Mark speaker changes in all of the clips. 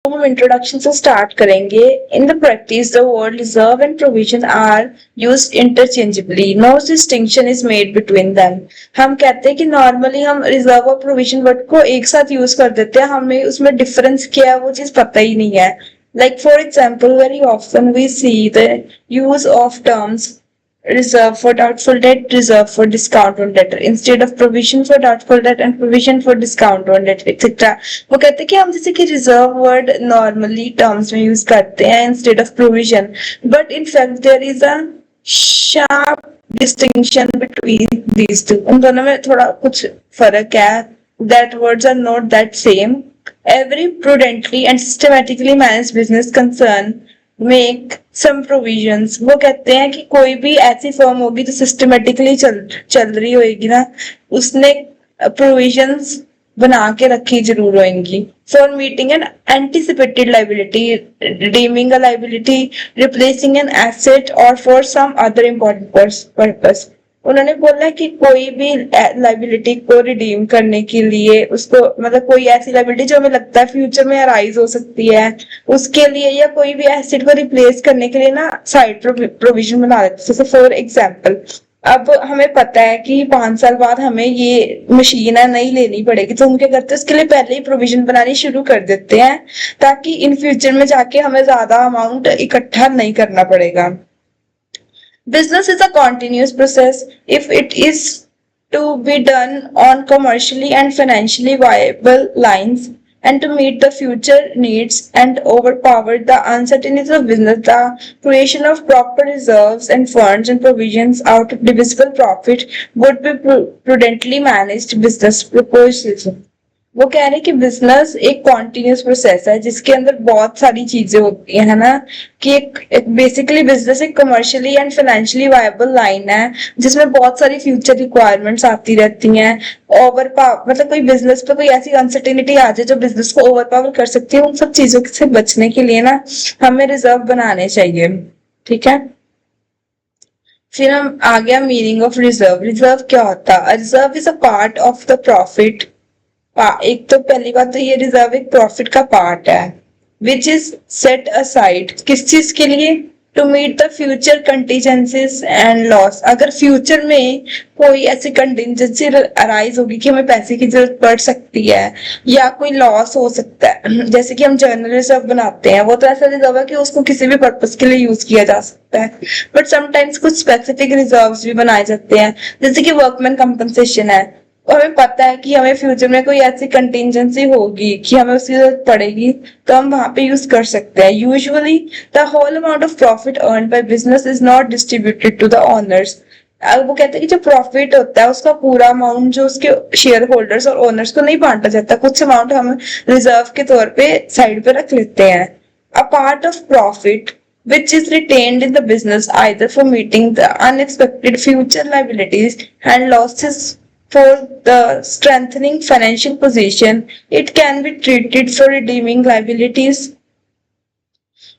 Speaker 1: हम इंट्रोडक्शन से स्टार्ट करेंगे। In the practice the word reserve and provision are used interchangeably, no distinction is made between them. हम कहते हैं कि नॉर्मली हम रिजर्व और प्रोविजन वर्ड को एक साथ यूज कर देते हैं, हमें उसमें डिफरेंस क्या है वो चीज पता ही नहीं है। Like for example, very often we see the use of terms reserve for doubtful debt, reserve for discount on debtor instead of provision for doubtful debt and provision for discount on debt etc. वो कहते हैं कि हम जैसे कि reserve word normally terms में use करते हैं instead of provision, but in fact there is a sharp distinction between these two. उन दोनों में थोड़ा कुछ फर्क है। That words are not that same. Every prudently and systematically managed business concern make some provisions। वो कहते हैं कि कोई भी ऐसी फर्म होगी जो सिस्टमेटिकली चल रही होगी ना, उसने प्रोविजंस बना के रखी जरूर होंगी for meeting an anticipated liability, redeeming a liability, replacing an asset और for some other important purpose. उन्होंने बोला कि कोई भी लाइबिलिटी को रिडीम करने के लिए उसको मतलब कोई ऐसी लाइबिलिटी जो हमें लगता है फ्यूचर में अराइज हो सकती है उसके लिए, या कोई भी एसेट को रिप्लेस करने के लिए ना साइड प्रोविजन बना देते हैं। जैसे फॉर एग्जाम्पल, अब हमें पता है कि 5 साल बाद हमें ये मशीन है नहीं लेनी पड़ेगी, तो हम क्या करते हैं उसके लिए पहले ही प्रोविजन बनानी शुरू कर देते हैं ताकि इन फ्यूचर में जाके हमें ज्यादा अमाउंट इकट्ठा नहीं करना पड़ेगा। Business is a continuous process. If it is to be done on commercially and financially viable lines and to meet the future needs and overpower the uncertainties of business, the creation of proper reserves and funds and provisions out of divisible profit would be prudently managed business proposals। वो कह रहे हैं कि business एक continuous process है जिसके अंदर बहुत सारी चीजें होती है ना, कि एक बेसिकली बिजनेस एक commercially and financially viable line है जिसमें बहुत सारी फ्यूचर रिक्वायरमेंट्स आती रहती हैं। ओवर मतलब कोई बिजनेस पे कोई ऐसी अनसर्टेनिटी आ जाए जो बिजनेस को ओवर पावर कर सकती है, उन सब चीजों से बचने के लिए ना हमें रिजर्व बनाने चाहिए। ठीक है, फिर हम आ गया मीनिंग ऑफ रिजर्व। रिजर्व क्या होता है? Reserve is a part of the profit. एक तो पहली बात तो ये रिजर्व एक प्रॉफिट का पार्ट है विच इज सेट असाइड किस चीज के लिए? To meet the future contingencies and loss. अगर फ्यूचर में कोई ऐसी कंटीजेंसी अराइज होगी कि हमें पैसे की जरूरत पड़ सकती है या कोई लॉस हो सकता है, जैसे कि हम जर्नल रिजर्व बनाते हैं, वो तो ऐसा रिजर्व है कि उसको किसी भी पर्पज के लिए यूज किया जा सकता है। बट समटाइम्स कुछ स्पेसिफिक रिजर्व्स भी बनाए जाते हैं, जैसे कि वर्कमैन कंपनसेशन है। और हमें पता है कि हमें फ्यूचर में कोई ऐसी कंटिजेंसी होगी कि हमें उसकी जरूरत पड़ेगी, तो हम वहां पे यूज कर सकते हैं। Usually the whole amount of profit earn by business is not distributed to the owners. वो कहते हैं कि जो प्रॉफिट होता है उसका पूरा अमाउंट जो उसके शेयर होल्डर्स और ओनर्स को नहीं बांटा जाता, कुछ अमाउंट हम रिजर्व के तौर पे साइड पे रख लेते हैं। A part of profit which is retained in the business either for meeting the unexpected future liabilities and losses for the strengthening financial position, it can be treated for redeeming liabilities।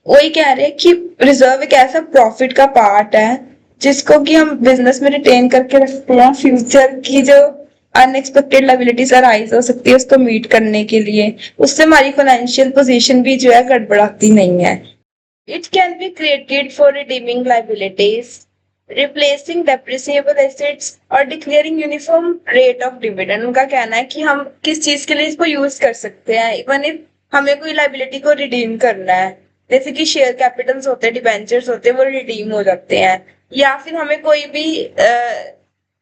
Speaker 1: वही कह रहे हैं कि reserve एक ऐसा profit का part है जिसको कि हम बिजनेस में रिटेन करके रखते हैं फ्यूचर की जो अनएक्सपेक्टेड लाइबिलिटीज अराइज हो सकती है उसको मीट करने के लिए। उससे हमारी फाइनेंशियल पोजीशन भी जो है गड़बड़ाती नहीं है। It can be created for redeeming liabilities, replacing depreciable assets और declaring uniform rate of dividend। उनका कहना है कि हम किस चीज के लिए इसको यूज कर सकते हैं, इवन इफ हमें कोई लाइबिलिटी को रिडीम करना है, जैसे कि शेयर कैपिटल्स होते हैं, डिबेंचर्स होते हैं, वो रिडीम हो जाते हैं, या फिर हमें कोई भी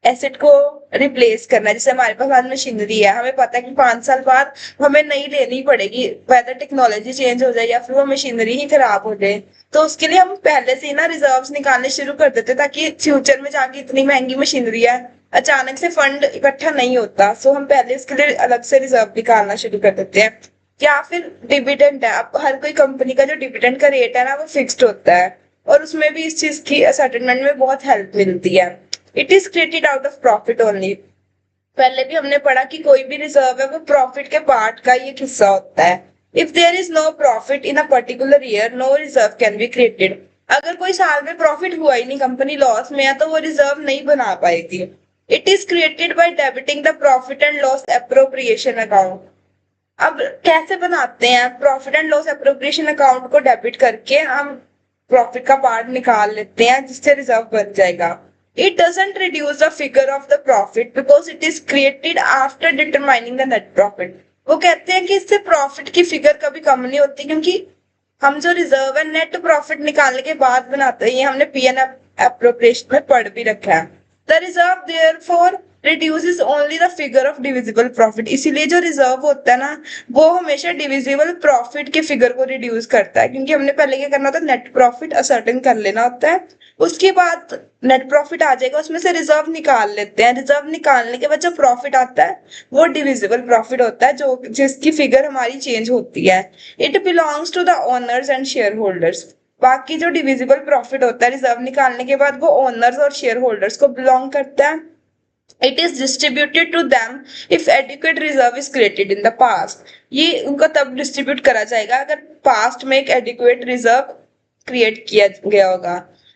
Speaker 1: एसेट को रिप्लेस करना है। जैसे हमारे पास आज मशीनरी है, हमें पता है कि 5 साल बाद हमें नई लेनी पड़ेगी, वेदर टेक्नोलॉजी चेंज हो जाए या फिर वो मशीनरी ही खराब हो जाए, तो उसके लिए हम पहले से ही ना रिजर्व्स निकालने शुरू कर देते ताकि फ्यूचर में जाके इतनी महंगी मशीनरी है अचानक से फंड इकट्ठा नहीं होता, सो हम पहले उसके लिए अलग से रिजर्व निकालना शुरू कर देते हैं। या फिर डिविडेंड है, अब हर कोई कंपनी का जो डिविडेंड का रेट है ना वो फिक्स्ड होता है और उसमें भी इस चीज की सेटलमेंट में बहुत हेल्प मिलती है। It is created out of profit only. पहले भी हमने पढ़ा कि कोई भी रिजर्व है वो प्रॉफिट के पार्ट का ये हिस्सा होता है। If there is no profit in a particular year no reserve can be created. अगर कोई साल में प्रॉफिट हुआ ही नहीं, कंपनी लॉस में है, तो वो रिजर्व नहीं बना पाएगी। It is created by debiting the profit and loss appropriation account. अब कैसे बनाते हैं, profit and loss appropriation account को डेबिट करके हम प्रॉफिट का पार्ट निकाल लेते हैं जिससे रिजर्व बच जाएगा। It doesn't reduce the figure of the profit because it is created after determining the net profit. वो कहते हैं कि इससे प्रॉफिट की फिगर कभी कम नहीं होती क्योंकि हम जो रिजर्व एंड नेट प्रॉफिट निकालने के बाद बनाते हैं, ये हमने पीएन एप्रोप्रिएशन में पढ़ भी रखा है। The reserve therefore reduces only the figure of divisible profit. इसीलिए जो रिजर्व होता है ना, वो हमेशा डिविजिबल प्रॉफिट के फिगर को रिड्यूस करता है, क्योंकि हमने पहले क्या करना होता है, नेट प्रॉफिट असर्टेन कर लेना होता है, उसके बाद नेट प्रॉफिट आ जाएगा, उसमें से रिजर्व निकाल लेते हैं। रिजर्व निकालने के बाद जो प्रॉफिट आता है वो डिविजिबल प्रॉफिट होता है, जो जिसकी फिगर हमारी चेंज होती है। It belongs to the owners and share holders. बाकी जो डिविजिबल प्रॉफिट होता है रिजर्व निकालने के बाद, वो ओनर्स और शेयर होल्डर्स को बिलोंग करता है। It is distributed to them if adequate reserve is created in the past। ये उनको तब डिस्ट्रीब्यूट करा जाएगा अगर पास्ट में एक एडिक्वेट रिजर्व क्रिएट किया गया होगा।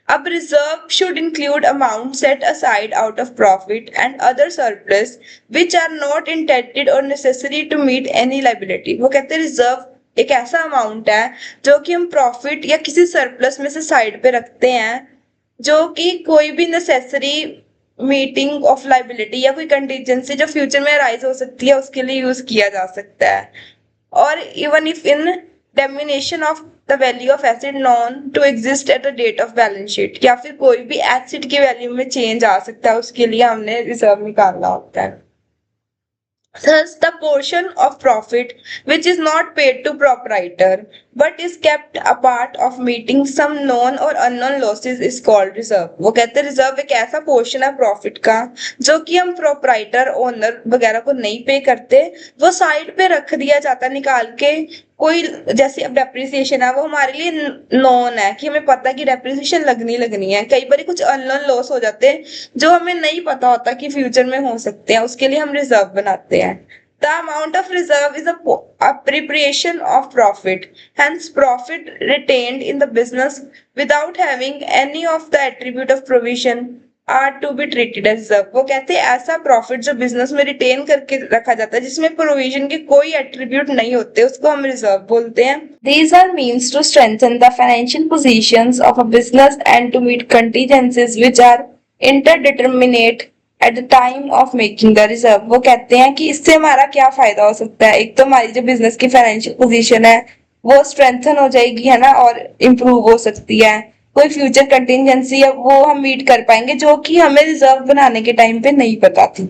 Speaker 1: अब reserve should include amount set aside out of profit and other surplus which are not intended और necessary to meet any liability. वो कहते हैं रिजर्व एक ऐसा अमाउंट है जो कि हम प्रॉफिट या किसी सरप्लस में से साइड पे रखते हैं, जो कि कोई भी नेसेसरी मीटिंग ऑफ लाइबिलिटी या कोई कंटीजेंसी जो फ्यूचर में राइज हो सकती है उसके लिए यूज किया जा सकता है। और even if in diminution of the value of asset known to exist at the date of balance sheet, या फिर कोई भी एसिड की वैल्यू में चेंज आ सकता है, उसके लिए हमने रिजर्व निकालना होता है। Thus, the portion of profit which is not paid to proprietor but is kept apart of meeting some known or unknown losses is called reserve। वो कहते हैं रिजर्व एक ऐसा पोर्शन है प्रॉफिट का जो कि हम प्रोपराइटर ओनर वगैरह को नहीं पे करते, वो साइड पे रख दिया जाता है निकाल के। कोई जैसे अब डेप्रिसिएशन है वो हमारे लिए नॉन है कि हमें पता है कि डेप्रिसिएशन लगनी है। कई बार कुछ अननोन लॉस हो जाते हैं जो हमें नहीं पता होता कि फ्यूचर में हो सकते हैं, उसके लिए हम रिजर्व बनाते हैं। The amount of reserve is a appropriation of profit. Hence, profit retained in the business without having any of the attribute of provision are to be treated as reserve। वो कहते हैं ऐसा प्रॉफिट जो business में retain करके रखा जाता है जिसमें प्रोविजन के कोई एट्रीब्यूट नहीं होते, उसको हम रिजर्व बोलते हैं। These are means to strengthen the financial positions of a business and to meet contingencies which are interdeterminate at the time of making the reserve. वो कहते हैं कि इससे हमारा क्या फायदा हो सकता है, एक तो हमारी जो बिजनेस की फाइनेंशियल पोजीशन है वो स्ट्रेंथन हो जाएगी, है ना, और इम्प्रूव हो सकती है। कोई फ्यूचर कंटिजेंसी है वो हम मीट कर पाएंगे जो कि हमें रिजर्व बनाने के टाइम पे नहीं पता थी।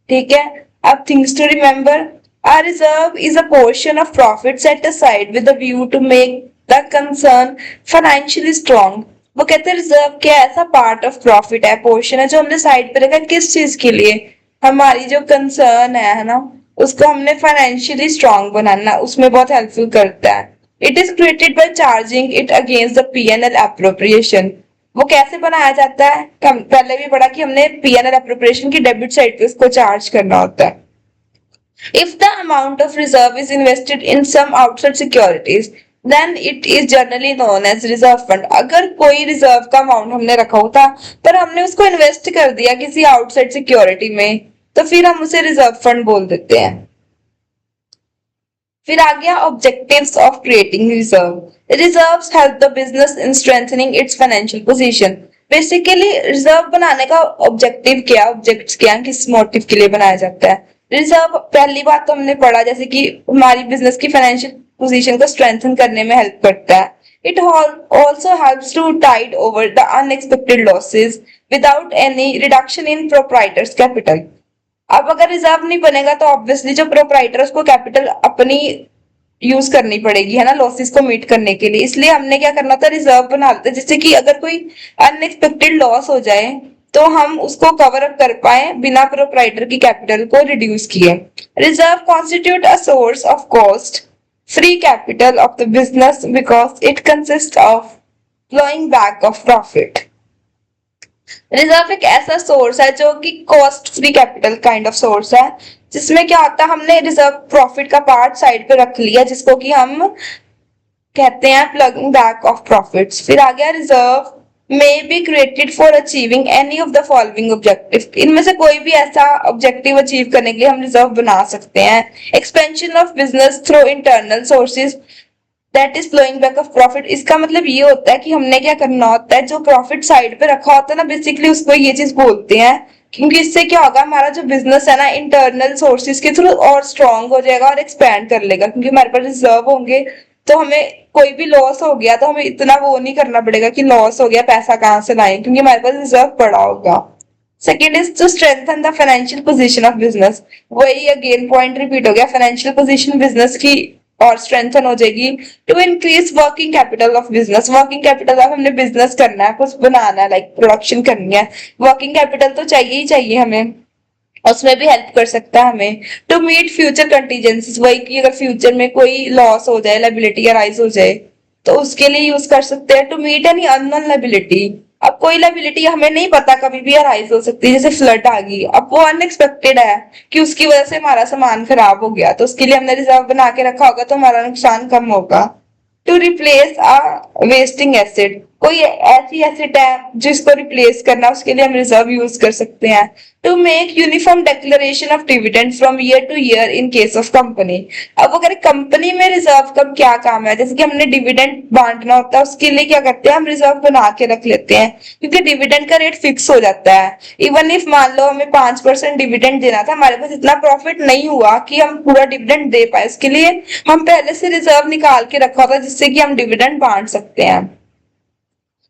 Speaker 1: ठीक है, अब things to remember, a reserve is a portion of profit set aside with a view to make the concern financially strong। वो कहते हैं रिजर्व क्या ऐसा पार्ट ऑफ प्रॉफिट है, पोर्शन है जो हमने साइड पे रखा, किस चीज के लिए, हमारी जो कंसर्न है ना, उसको हमने फाइनेंशियली स्ट्रांग बनाना, उसमें बहुत हेल्पफुल करता है। It is created by charging it against the PNL appropriation. वो कैसे बनाया जाता है, पहले भी पढ़ा कि हमने पीएनएल एप्रोप्रिएशन की डेबिट साइड पे उसको चार्ज करना होता है। If the amount of reserve is invested in some outside securities, then it is generally known as reserve fund। अगर कोई रिजर्व का अमाउंट हमने रखा होता पर हमने उसको इन्वेस्ट कर दिया किसी आउटसाइड सिक्योरिटी में, तो फिर हम उसे रिजर्व फंड बोल देते हैं। फिर आ गया objectives of creating reserve. Reserves help the business in strengthening it's financial position. Basically reserve बनाने का ऑब्जेक्टिव क्या, ऑब्जेक्ट्स क्या, किस मोटिव के लिए बनाया जाता है। रिजर्व पहली बात तो हमने पढ़ा जैसे कि हमारी बिजनेस की फाइनेंशियल पोजीशन को स्ट्रेंथन करने में हेल्प करता है। It also helps to tide over the unexpected losses without any reduction in proprietor's capital। अब अगर रिजर्व नहीं बनेगा तो ऑब्वियसली जो प्रोप्राइटर उसको कैपिटल अपनी यूज करनी पड़ेगी, है ना, लॉसेस को मीट करने के लिए। इसलिए हमने क्या करना था, रिजर्व बना लेते जिससे कि अगर कोई अनएक्सपेक्टेड लॉस हो जाए तो हम उसको कवर अप कर पाए बिना प्रोप्राइटर की कैपिटल को रिड्यूस किए। Reserve constitute a source of cost free capital of the business because it consist of flowing back of profit. Reserve एक ऐसा सोर्स है जो कि cost free capital kind of source है, जिसमें क्या होता है, हमने रिजर्व प्रॉफिट का पार्ट साइड पे रख लिया जिसको कि हम कहते हैं प्लगिंग बैक ऑफ प्रॉफिट्स। फिर आ गया reserve may be created for achieving any of the following objective. इनमें से कोई भी ऐसा ऑब्जेक्टिव अचीव करने के लिए हम रिजर्व बना सकते हैं. Expansion of business through internal sources that is flowing back of profit. इसका मतलब ये होता है कि हमने क्या करना होता है, जो प्रॉफिट साइड पे रखा होता है ना, बेसिकली उसको ये चीज बोलते हैं. क्योंकि इससे क्या होगा, हमारा जो बिजनेस है ना इंटरनल सोर्सेज के थ्रू और स्ट्रांग हो जाएगा और एक्सपैंड कर लेगा. क्योंकि हमारे पास रिजर्व होंगे तो हमें कोई भी लॉस हो गया तो हमें इतना वो नहीं करना पड़ेगा कि लॉस हो गया पैसा कहाँ से लाएं, क्योंकि हमारे पास रिजर्व पड़ा होगा. Second is to strengthen the financial position of business. वही अगेन पॉइंट रिपीट हो गया, फाइनेंशियल पोजीशन बिजनेस की और स्ट्रेंथन हो जाएगी. To increase working capital of business. Working capital of हमने बिजनेस करना है, कुछ बनाना है, लाइक प्रोडक्शन करनी है, वर्किंग कैपिटल तो चाहिए ही चाहिए हमें, उसमें भी हेल्प कर सकता है हमें. To meet future contingencies. वही कि अगर फ्यूचर में कोई लॉस हो जाए, लाइबिलिटी अराइज हो जाए तो उसके लिए यूज कर सकते हैं. To meet any unknown liability. अब कोई लाइबिलिटी हमें नहीं पता, कभी भी अराइज हो सकती है, जैसे फ्लड आ गई, अब वो अनएक्सपेक्टेड है कि उसकी वजह से हमारा सामान खराब हो गया, तो उसके लिए हमने रिजर्व बना के रखा होगा तो हमारा नुकसान कम होगा. To replace a wasting asset. कोई ऐसी एसेट है जिसको रिप्लेस करना, उसके लिए हम रिजर्व यूज कर सकते हैं. To make uniform declaration of dividend from year to year in case of company. अब अगर कंपनी में रिजर्व का क्या काम है, जैसे कि हमने डिविडेंड बांटना होता है, उसके लिए क्या करते हैं, हम रिजर्व बना के रख लेते हैं, क्योंकि डिविडेंड का रेट फिक्स हो जाता है. इवन इफ मान लो हमें 5% डिविडेंड देना था, हमारे पास इतना प्रॉफिट नहीं हुआ कि हम पूरा डिविडेंड दे पाए, इसके लिए हम पहले से रिजर्व निकाल के रखा होता जिससे कि हम डिविडेंड बांट सकते हैं.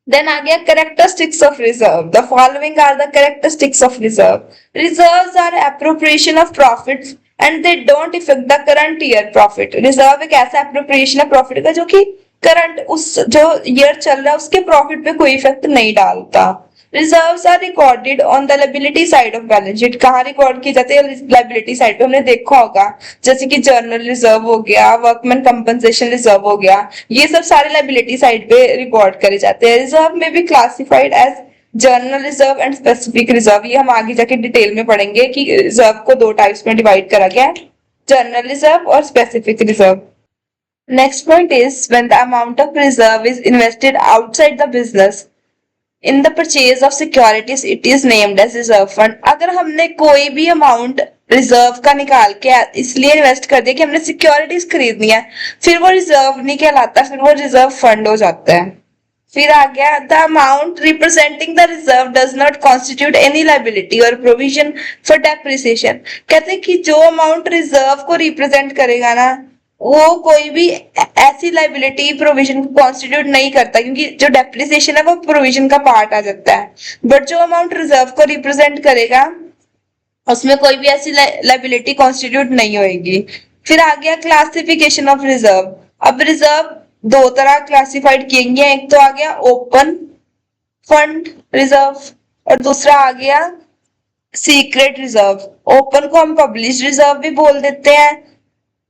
Speaker 1: देन आ गया characteristics of reserve. The following are the characteristics of reserve. Reserves are appropriation of profits and they don't affect the current year profit. Reserve एक ऐसा appropriation है प्रॉफिट का जो कि करंट उस जो ईयर चल रहा है उसके प्रॉफिट पे कोई इफेक्ट नहीं डालता. Reserves are recorded on the liability side of balance sheet. कहाँ रिकॉर्ड की जाती है, लायबिलिटी साइड पे. हमने देखा होगा जैसे कि जर्नल रिजर्व हो गया, वर्कमैन कंपनसेशन रिजर्व हो गया, ये सब सारे लायबिलिटी साइड पे रिकॉर्ड करे जाते हैं. रिजर्व में भी classified as general reserve and specific reserve. ये हम आगे जाके डिटेल में पढ़ेंगे कि रिजर्व को दो टाइप्स में डिवाइड करा गया है, जर्नल रिजर्व और specific reserve. Next point is when the amount of reserve is invested outside the business in the purchase of securities, it is named as reserve fund. अगर हमने कोई भी अमाउंट रिजर्व का निकाल के इसलिए इन्वेस्ट कर दिया कि हमने सिक्योरिटीज खरीदनी है, फिर वो रिजर्व नहीं कहलाता, फिर वो रिजर्व फंड हो जाता है. फिर आ गया the amount representing the reserve does not constitute any liability और प्रोविजन फॉर डेप्रिसिएशन. कहते हैं कि जो अमाउंट रिजर्व को रिप्रेजेंट करेगा ना, वो कोई भी ऐसी लाइबिलिटी प्रोविजन को कॉन्स्टिट्यूट नहीं करता, क्योंकि जो डेप्रिसिएशन है वो प्रोविजन का पार्ट आ जाता है. बट जो अमाउंट रिजर्व को रिप्रेजेंट करेगा उसमें कोई भी ऐसी लाइबिलिटी कॉन्स्टिट्यूट नहीं होगी. फिर आ गया क्लासिफिकेशन ऑफ रिजर्व. अब रिजर्व दो तरह क्लासिफाइड किए गए, एक तो आ गया ओपन फंड रिजर्व और दूसरा आ गया सीक्रेट रिजर्व. ओपन को हम पब्लिश रिजर्व भी बोल देते हैं,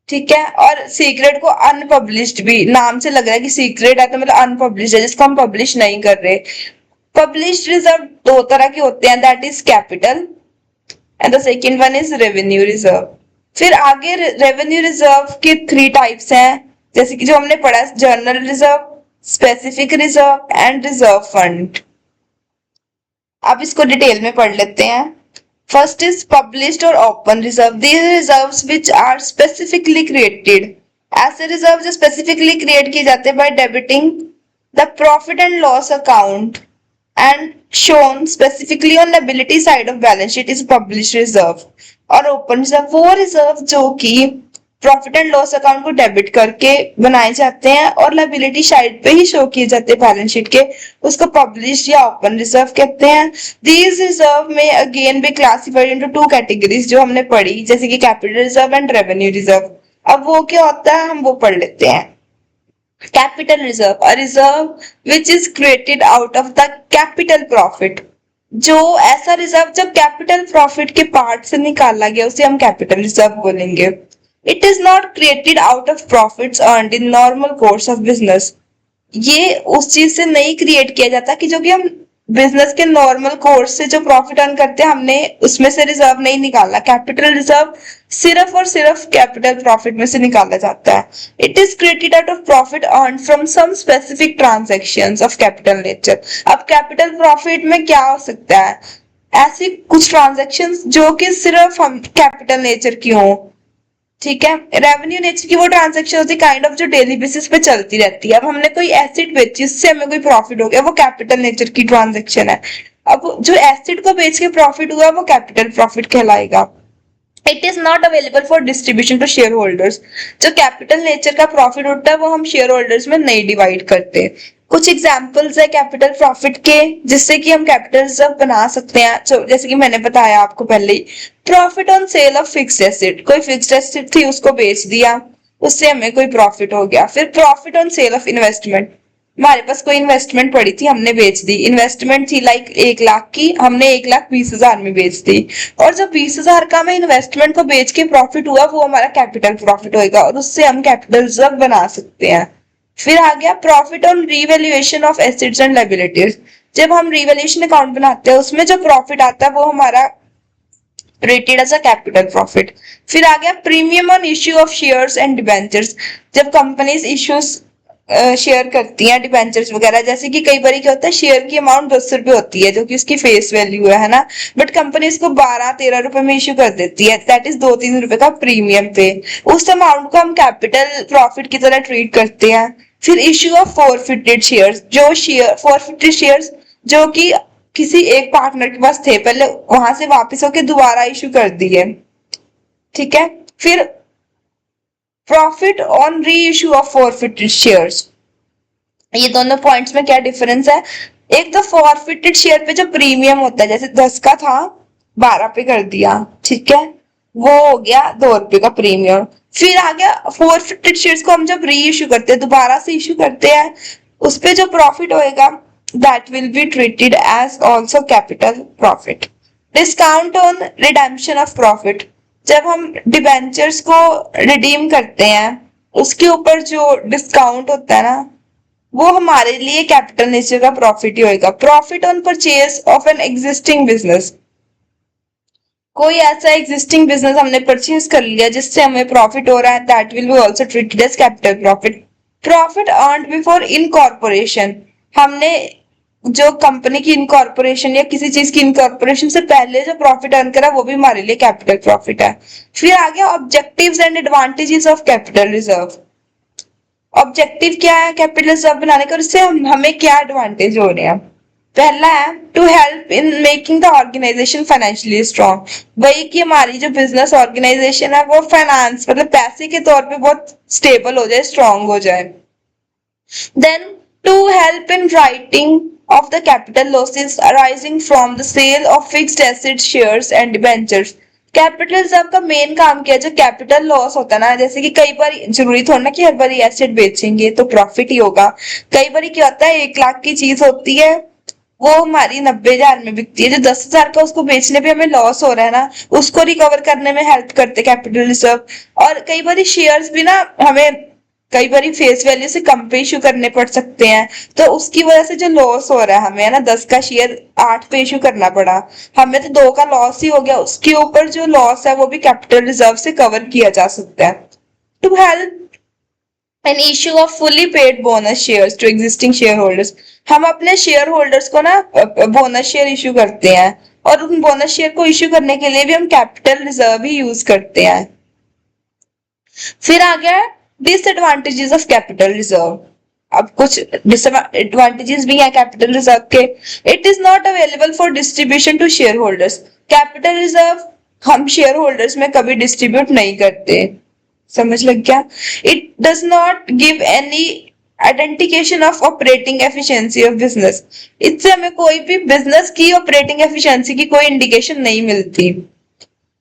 Speaker 1: ठीक है, और सीक्रेट को अनपब्लिश्ड भी. नाम से लग रहा है कि सीक्रेट है तो मतलब अनपब्लिश्ड है, जिसको हम पब्लिश नहीं कर रहे. पब्लिश्ड रिजर्व दो तरह के होते हैं, that is capital and the second one is revenue reserve. फिर आगे रेवेन्यू रिजर्व के 3 टाइप्स हैं, जैसे कि जो हमने पढ़ा, general reserve, specific reserve and reserve fund. अब इसको डिटेल में पढ़ लेते हैं. फर्स्ट इज पब्लिश्ड और open reserve. These reserves which are specifically created. ऐसे रिजर्व जो स्पेसिफिकली क्रिएट किए जाते हैं by debiting the profit and loss account and shown specifically on liability side of balance sheet is published reserve. और open reserve वो reserve जो कि profit and loss account को डेबिट करके बनाए जाते हैं और लाइबिलिटी साइड पे ही शो किए जाते हैं बैलेंस शीट के, उसको पब्लिश या ओपन रिजर्व कहते हैं. दीज रिजर्व में अगेन भी क्लासिफाइड इनटू 2 कैटेगरीज जो हमने पढ़ी, जैसे कि capital reserve and revenue reserve. अब वो क्या होता है हम वो पढ़ लेते हैं. Capital reserve, a reserve which is created out of the capital profit. जो ऐसा रिजर्व जब कैपिटल प्रॉफिट के पार्ट से निकाला गया उसे हम कैपिटल रिजर्व बोलेंगे. It is not created out of profits earned in normal course of business. ये उस चीज से नहीं क्रिएट किया जाता कि जो कि हम बिजनेस के नॉर्मल कोर्स से जो प्रॉफिट अर्न करते हैं हमने उसमें से रिजर्व नहीं निकाला। कैपिटल रिजर्व सिर्फ और सिर्फ कैपिटल प्रॉफिट में से निकाला जाता है। It is created out of profit earn from some specific transactions of capital nature. अब कैपिटल प्रॉफिट में क्या हो सकता है? ऐसी कुछ ट्रांजेक्शंस जो कि सिर्फ हम कैपिटल नेचर की हो। ठीक है, रेवेन्यू नेचर की वो ट्रांजेक्शन होती है काइंड ऑफ जो डेली बेसिस पे चलती रहती है। अब हमने कोई एसेट बेची, इससे हमें कोई प्रॉफिट हो गया, वो कैपिटल नेचर की ट्रांजेक्शन है। अब जो एसेट को बेच के प्रॉफिट हुआ वो कैपिटल प्रॉफिट कहलाएगा। It is not available for distribution to share holders. जो कैपिटल नेचर का प्रॉफिट होता है वो हम शेयर होल्डर्स में नहीं डिवाइड करते। कुछ एग्जाम्पल्स है कैपिटल प्रॉफिट के जिससे कि हम कैपिटल रिजर्व बना सकते हैं। जैसे कि मैंने बताया आपको पहले ही, profit on sale of fixed asset. कोई फिक्स्ड एसेट थी उसको बेच दिया, उससे हमें कोई प्रॉफिट हो गया। फिर profit on sale of investment. हमारे पास कोई इन्वेस्टमेंट पड़ी थी, हमने बेच दी। इन्वेस्टमेंट थी लाइक 1 लाख की, हमने 1,20,000 में बेच दी। और जब 20,000 का हमें इन्वेस्टमेंट को बेच के प्रॉफिट हुआ वो हमारा कैपिटल प्रॉफिट होएगा और उससे हम कैपिटल रिजर्व बना सकते हैं। फिर आ गया profit on revaluation of assets and liabilities. जब हम रीवैल्यूएशन अकाउंट बनाते हैं उसमें जो प्रॉफिट आता है वो हमारा rated as a capital profit. फिर आ गया premium on issue of shares and debentures. जब कंपनीज इश्यूज शेयर करती हैं डिबेंचर्स वगैरह, जैसे कि कई बार क्या होता है शेयर की अमाउंट 10 रुपए होती है जो कि उसकी फेस वैल्यू है ना, बट कंपनी इसको 12-13 रुपए में इश्यू कर देती है। दैट इज 2-3 रुपए का प्रीमियम पे। उस अमाउंट को हम कैपिटल प्रॉफिट की तरह ट्रीट करते हैं। फिर इश्यू ऑफ फॉरफिटेड शेयर्स। जो शेयर फॉरफिटेड शेयर्स जो कि किसी एक पार्टनर के पास थे पहले, वहां से वापस होके दोबारा इश्यू कर दिए। ठीक है, फिर प्रॉफिट ऑन री इश्यू ऑफ फॉरफिटेड शेयर्स। ये दोनों पॉइंट्स में क्या डिफरेंस है? एक तो फॉरफिटेड शेयर पे जो प्रीमियम होता है, जैसे 10 का था 12 पे कर दिया, ठीक है, वो हो गया 2 रुपए का प्रीमियम। फिर आ गया फॉरफिटेड शेयर्स को हम जब री इश्यू करते हैं, दोबारा से इश्यू करते हैं, उस पे जो प्रॉफिट होएगा that will be treated as also capital profit. Discount on redemption of profit. जब हम डिबेंचर्स को रिडीम करते हैं उसके ऊपर जो डिस्काउंट होता है ना, वो हमारे लिए कैपिटल नेचर का प्रॉफिट ही होएगा। Profit on purchase of an existing business. कोई ऐसा एग्जिस्टिंग बिजनेस हमने परचेज कर लिया जिससे हमें प्रॉफिट हो रहा है, that will be also treated as capital profit. Profit earned before incorporation. हमने जो कंपनी की इनकॉर्पोरेशन या किसी चीज की इनकॉर्पोरेशन से पहले जो प्रॉफिट अर्न करा वो भी हमारे लिए कैपिटल प्रॉफिट है। फिर आ गया objectives and advantages of capital reserve. Objective क्या है कैपिटल रिजर्व बनाने का, उससे हमें क्या एडवांटेज हो रहे हैं? पहला है to help in making the organisation financially strong. वही कि हमारी जो बिजनेस ऑर्गेनाइजेशन है वो फाइनेंस मतलब पैसे के तौर पे बहुत स्टेबल हो जाए, स्ट्रॉन्ग हो जाए। Then to help in writing of the capital losses arising from the sale of fixed assets, shares and debentures। Capital reserve का मेन काम क्या है? जो कैपिटल लॉस होता है ना, जैसे कि कई बार जरूरी थोड़ा ना कि हर बार एसेट बेचेंगे तो प्रॉफिट ही होगा। कई बार क्या होता है 1 लाख की चीज होती है वो हमारी 90,000 में बिकती है, जो 10,000 का उसको बेचने पे हमें लॉस हो रहा है ना, उसको रिकवर करने में हेल्प करते कैपिटल रिजर्व। और कई बार शेयर्स भी ना हमें कई बार फेस वैल्यू से कम पे इशू करने पड़ सकते हैं, तो उसकी वजह से जो लॉस हो रहा है हमें है ना, 10 का शेयर 8 पे इशू करना पड़ा, हमें तो 2 का लॉस ही हो गया। उसके ऊपर जो लॉस है वो भी कैपिटल रिजर्व से कवर किया जा सकता है। To help an issue of fully paid bonus shares to existing share holders. हम अपने शेयर होल्डर्स को ना बोनस शेयर इशू करते हैं और उन बोनस शेयर को इशू करने के लिए भी हम कैपिटल रिजर्व ही यूज करते हैं। फिर आ गया डिसएडवांटेजेस ऑफ कैपिटल रिजर्व। अब कुछ डिसएडवांटेजेस भी हैं कैपिटल रिजर्व के। It is not available for distribution to share holders. Capital reserve हम शेयर होल्डर्स में कभी डिस्ट्रीब्यूट नहीं करते। समझ लग गया? It does not give any identification of operating efficiency of business. इससे हमें कोई भी बिजनेस की ऑपरेटिंग एफिशिएंसी की कोई इंडिकेशन नहीं मिलती।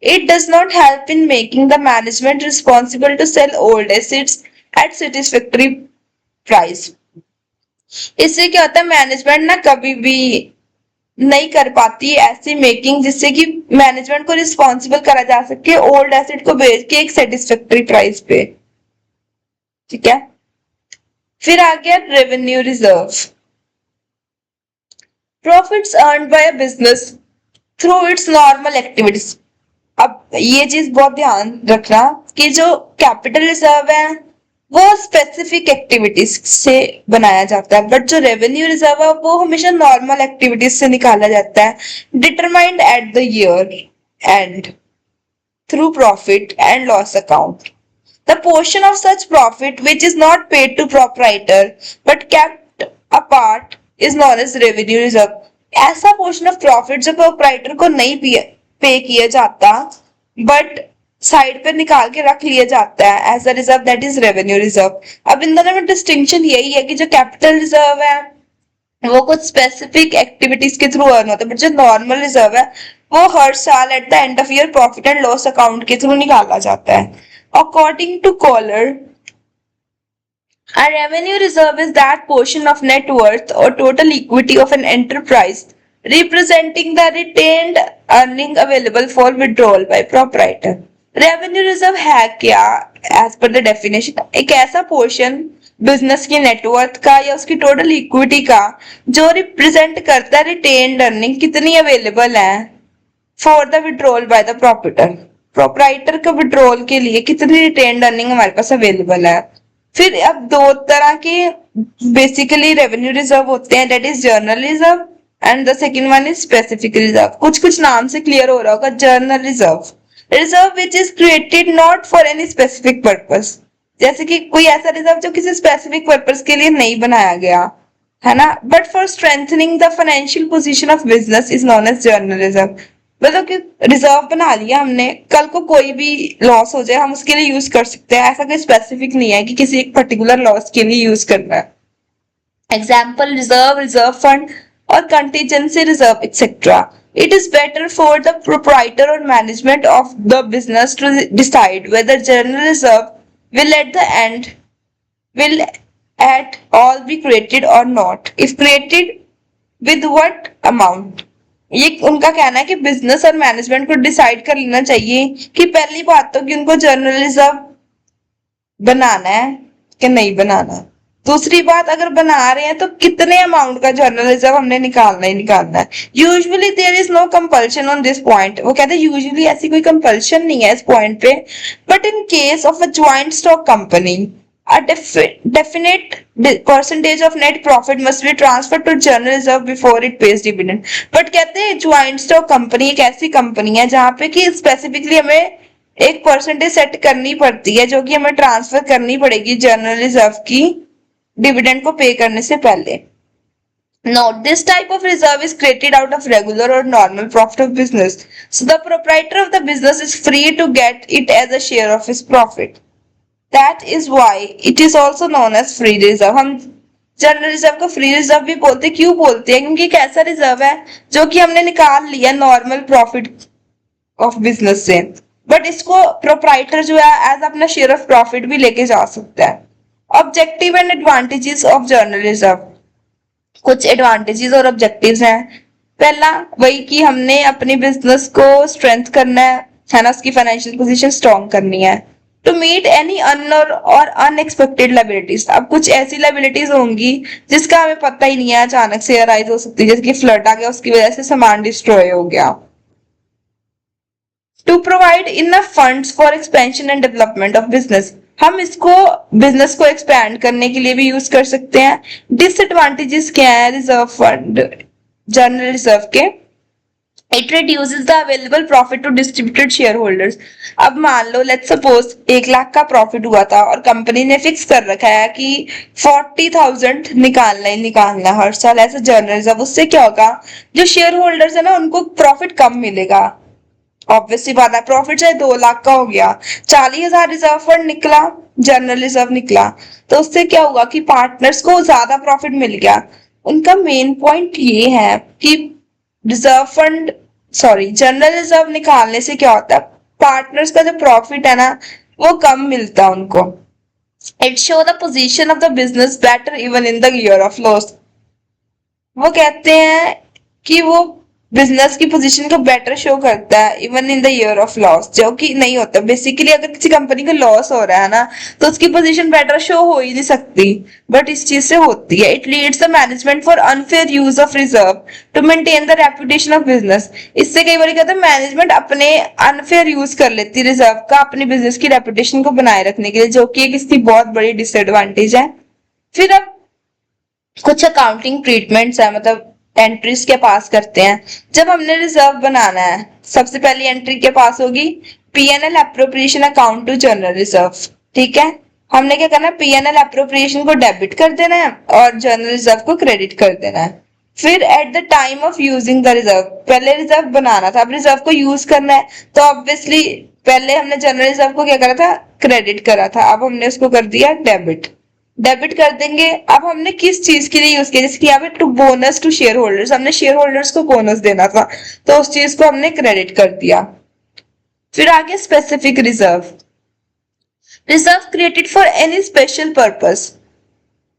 Speaker 1: It does not help in making the management responsible to sell old assets at satisfactory price। इससे क्या होता है मैनेजमेंट ना कभी भी नहीं कर पाती ऐसी मेकिंग जिससे कि मैनेजमेंट को रिस्पॉन्सिबल करा जा सके ओल्ड एसेट को बेच के एक सेटिस्फैक्टरी प्राइस पे। ठीक है, फिर आ गया revenue reserve. Profits earned by a business through its normal activities. अब ये चीज बहुत ध्यान रखना कि जो कैपिटल रिजर्व है वो स्पेसिफिक एक्टिविटीज से बनाया जाता है, बट जो रेवेन्यू रिजर्व है वो हमेशा नॉर्मल एक्टिविटीज से निकाला जाता है, determined at the year and through profit and loss account. The portion of such profit which is not paid to proprietor but kept apart is known as revenue reserve. ऐसा portion of profit जो proprietor को नहीं पे किया जाता but side पे निकाल के रख लिया जाता है as a reserve, that is revenue reserve. अब इन दोनों में डिस्टिंक्शन यही है कि जो कैपिटल रिजर्व है वो कुछ स्पेसिफिक एक्टिविटीज के थ्रू अर्न होता है, बट जो नॉर्मल रिजर्व है वो हर साल at the end of year profit and loss account के थ्रू निकाला जाता है। According to Kohler, a revenue reserve is that portion of net worth or total equity of an enterprise representing the retained earning available for withdrawal by proprietor. Revenue reserve है क्या? As per the definition एक ऐसा portion business की net worth का या उसकी total equity का जो रिप्रेजेंट करता है रिटेन्ड अर्निंग कितनी अवेलेबल है for the withdrawal by the proprietor. Proprietor के विड्रॉल के लिए कितनी रिटेन्ड अर्निंग हमारे पास अवेलेबल है। फिर अब दो तरह के बेसिकली रेवेन्यू रिजर्व होते हैं, that is journal reserve and the second one is specific reserve. कुछ कुछ नाम से क्लियर हो रहा होगा। Journal reserve, reserve which is created not for any specific purpose, जैसे कि कोई ऐसा रिजर्व जो किसी स्पेसिफिक पर्पस के लिए नहीं बनाया गया है ना, but for strengthening the financial position of business is known as general reserve. मतलब कि रिजर्व बना लिया हमने, कल को कोई भी लॉस हो जाए हम उसके लिए यूज कर सकते हैं, ऐसा कोई स्पेसिफिक नहीं है कि किसी एक पर्टिकुलर लॉस के लिए यूज करना है। एग्जाम्पल रिजर्व, रिजर्व फंड और contingency reserve etcetera. It is better for the proprietor or management of the business to decide whether general reserve will at all be created or not. If created, with what amount? ये उनका कहना है कि business और management को decide कर लेना चाहिए कि पहली बात तो कि उनको जनरल रिजर्व बनाना है कि नहीं बनाना। दूसरी बात, अगर बना रहे हैं तो कितने अमाउंट का जर्नल रिजर्व हमने निकालना ही निकालना है। Usually there is no compulsion on this point. वो कहते हैं यूजुअली ऐसी कोई कंपल्शन नहीं है इस पॉइंट पे, but in case of a joint stock company a definite percentage of net profit must be transferred to general reserve before it pays dividend। But कहते हैं ज्वाइंट स्टॉक कंपनी एक ऐसी कंपनी है जहां पे कि स्पेसिफिकली हमें एक परसेंटेज सेट करनी पड़ती है जो कि हमें ट्रांसफर करनी पड़ेगी जनरल रिजर्व की डिविडेंड को पे करने से पहले। Note, this type of reserve is created out of regular or normal profit of business. So the proprietor of the business is free to get it as a share of his profit. That is why it is also known as free reserve. हम general reserve को free reserve भी बोलते हैं। क्यों बोलते हैं? क्योंकि एक ऐसा रिजर्व है जो कि हमने निकाल लिया नॉर्मल प्रॉफिट ऑफ बिजनेस से, बट इसको प्रोप्राइटर जो है एज अपना शेयर ऑफ प्रॉफिट भी लेके जा सकता है। Objective and advantages of journal reserve. कुछ एडवांटेजेस और ऑब्जेक्टिव्स हैं। पहला वही कि हमने अपनी बिजनेस को स्ट्रेंथ करना है ना, उसकी फाइनेंशियल पोजीशन स्ट्रॉन्ग करनी है। टू मीट एनी और अनएक्सपेक्टेड लाइबिलिटीज। अब कुछ ऐसी लाइबिलिटीज होंगी जिसका हमें पता ही नहीं है, अचानक से अराइज हो सकती है, जैसे कि फ्लड आ गया, उसकी वजह से सामान डिस्ट्रॉय हो गया। To provide enough funds for expansion and development of business. हम इसको बिजनेस को एक्सपैंड करने के लिए भी यूज कर सकते हैं। डिसएडवांटेजेस क्या है रिजर्व फंड जनरल रिजर्व के? It reduces the available profit to distributed share holders. अब मान लो लेट्स सपोज 1 लाख का प्रॉफिट हुआ था और कंपनी ने फिक्स कर रखा है कि 40,000 निकालना ही निकालना हर साल ऐसा जनरल रिजर्व। उससे क्या होगा, जो शेयर होल्डर्स है ना उनको प्रॉफिट कम मिलेगा। ऑब्वियसली बात है, प्रॉफिट चाहे 2 लाख का हो गया, 40,000 रिजर्व फंड निकला, जनरल रिजर्व निकला, तो उससे क्या हुआ कि पार्टनर्स को ज्यादा प्रॉफिट मिल गया। उनका मेन पॉइंट ये है कि रिजर्व फंड जनरल रिजर्व निकालने से क्या होता है, पार्टनर्स का जो प्रॉफिट है ना वो कम मिलता है उनको। It show the position of the business better even in the year of loss. वो कहते हैं कि वो बिजनेस की पोजीशन को बेटर शो करता है even in the year of loss, जो कि नहीं होता बेसिकली। अगर किसी कंपनी को लॉस हो रहा है ना, तो उसकी पोजीशन बेटर शो हो ही नहीं सकती, बट इस चीज से होती है। It leads the management for unfair use of reserve to maintain the reputation of business. इससे कई बार कहते हैं मैनेजमेंट अपने अनफेयर यूज कर लेती है रिजर्व का अपने बिजनेस की रेपुटेशन को बनाए रखने के लिए, जो कि एक इसकी बहुत बड़ी डिसएडवांटेज है। फिर अब कुछ अकाउंटिंग ट्रीटमेंट्स है, मतलब एंट्रीज के पास करते हैं जब हमने रिजर्व बनाना है। सबसे पहली एंट्री के पास होगी PNL appropriation account to general reserve. ठीक है, हमने क्या करना है, पीएनएल अप्रोप्रिएशन को डेबिट कर देना है और जनरल रिजर्व को क्रेडिट कर देना है। फिर at the time of using the reserve, पहले रिजर्व बनाना था, अब रिजर्व को यूज करना है, तो ऑब्वियसली पहले हमने जनरल रिजर्व को क्या करा था, क्रेडिट करा था, अब हमने उसको कर दिया डेबिट। डेबिट कर देंगे। अब हमने किस चीज के लिए यूज किया, जैसे कि यहाँ पे to bonus to share holders, हमने शेयर होल्डर्स को बोनस देना था, तो उस चीज को हमने क्रेडिट कर दिया। फिर आगे specific reserve, reserve created for any special purpose.